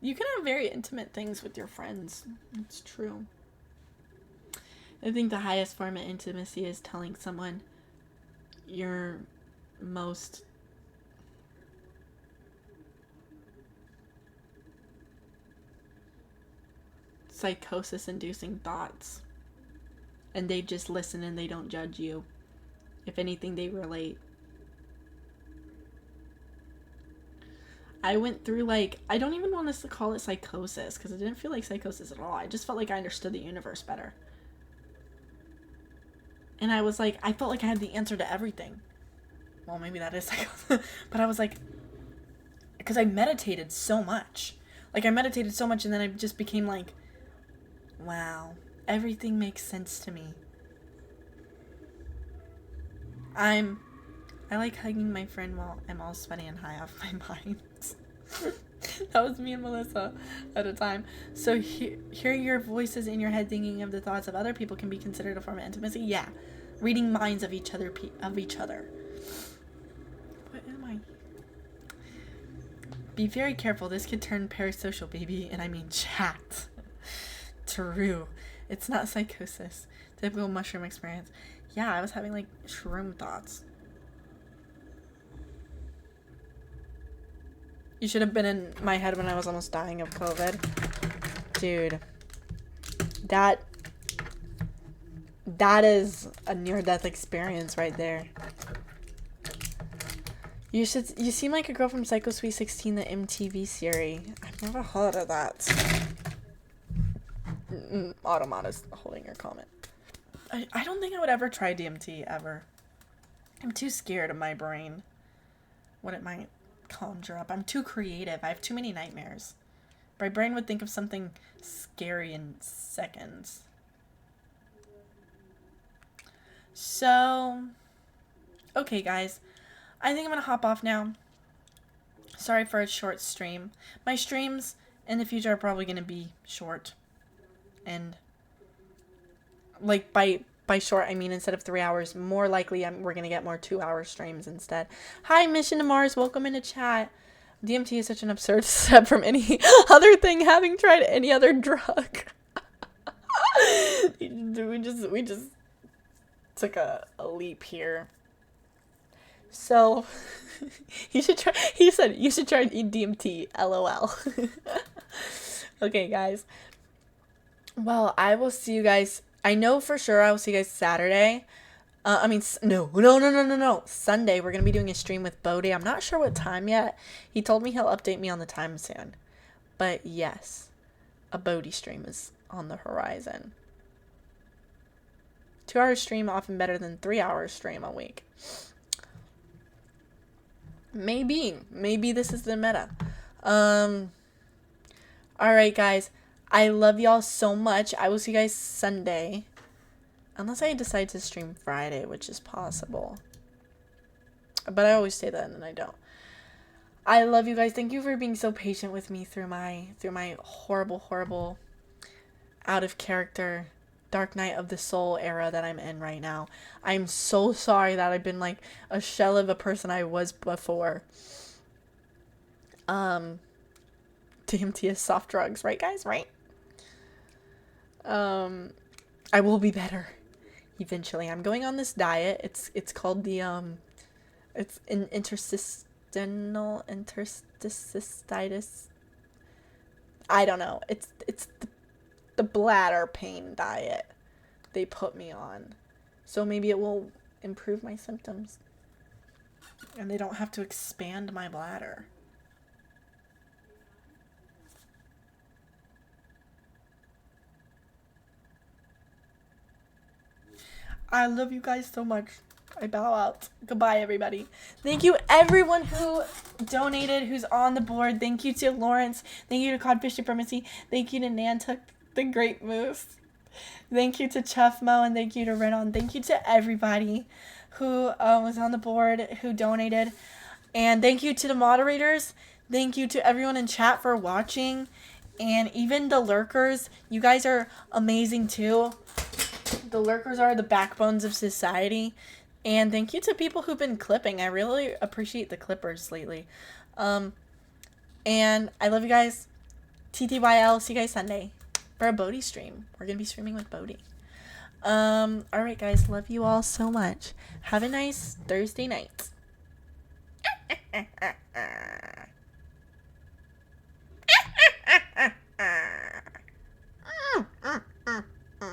You can have very intimate things with your friends. It's true. I think the highest form of intimacy is telling someone your most psychosis-inducing thoughts. And they just listen and they don't judge you. If anything, they relate. I went through, like, I don't even want us to call it psychosis, because it didn't feel like psychosis at all. I just felt like I understood the universe better. And I was like, I felt like I had the answer to everything. Well, maybe that is psychosis. But I was like, because I meditated so much. Like, I meditated so much, and then I just became like, wow, everything makes sense to me. I like hugging my friend while I'm all sweaty and high off my mind. That was me and Melissa at a time. So hearing your voices in your head thinking of the thoughts of other people can be considered a form of intimacy. Yeah, reading minds of each other. What am I? Be very careful. This could turn parasocial, baby, and I mean chat. True. It's not psychosis. Typical mushroom experience. Yeah, I was having like shroom thoughts. You should have been in my head when I was almost dying of COVID. Dude. That is a near-death experience right there. You seem like a girl from Psycho Sweet 16, the MTV series. I've never heard of that. Automata's holding your comment. I don't think I would ever try DMT, ever. I'm too scared of my brain. What it might conjure up. I'm too creative. I have too many nightmares. My brain would think of something scary in seconds. So, okay, guys. I think I'm going to hop off now. Sorry for a short stream. My streams in the future are probably going to be short. And, like, by short, I mean instead of 3 hours, more likely we're going to get more 2-hour streams instead. Hi, Mission to Mars. Welcome into chat. DMT is such an absurd step from any other thing, having tried any other drug. we just took a leap here. So, he said you should try DMT, LOL. Okay, guys. Well, I will see you guys. I know for sure I will see you guys Saturday. No. Sunday, we're going to be doing a stream with Bodie. I'm not sure what time yet. He told me he'll update me on the time soon. But yes, a Bodie stream is on the horizon. 2-hour stream often better than 3-hour stream a week. Maybe this is the meta. Alright, guys. I love y'all so much. I will see you guys Sunday. Unless I decide to stream Friday, which is possible. But I always say that and then I don't. I love you guys. Thank you for being so patient with me through my horrible out of character Dark Night of the Soul era that I'm in right now. I'm so sorry that I've been like a shell of a person I was before. DMT is soft drugs, right guys? Right? I will be better eventually. I'm going on this diet. It's called the it's an interstititis. I don't know. It's the bladder pain diet they put me on. So maybe it will improve my symptoms. And they don't have to expand my bladder. I love you guys so much. I bow out. Goodbye, everybody. Thank you, everyone who donated, who's on the board. Thank you to Lawrence. Thank you to Codfish Supremacy. Thank you to Nantuck, the Great Moose. Thank you to Chuff Mo, and thank you to Renon. Thank you to everybody who was on the board, who donated. And thank you to the moderators. Thank you to everyone in chat for watching. And even the lurkers. You guys are amazing, too. The lurkers are the backbones of society. And thank you to people who've been clipping. I really appreciate the clippers lately. And I love you guys. TTYL. See you guys Sunday for a Bodhi stream. We're going to be streaming with Bodhi. Alright, guys. Love you all so much. Have a nice Thursday night. Bye.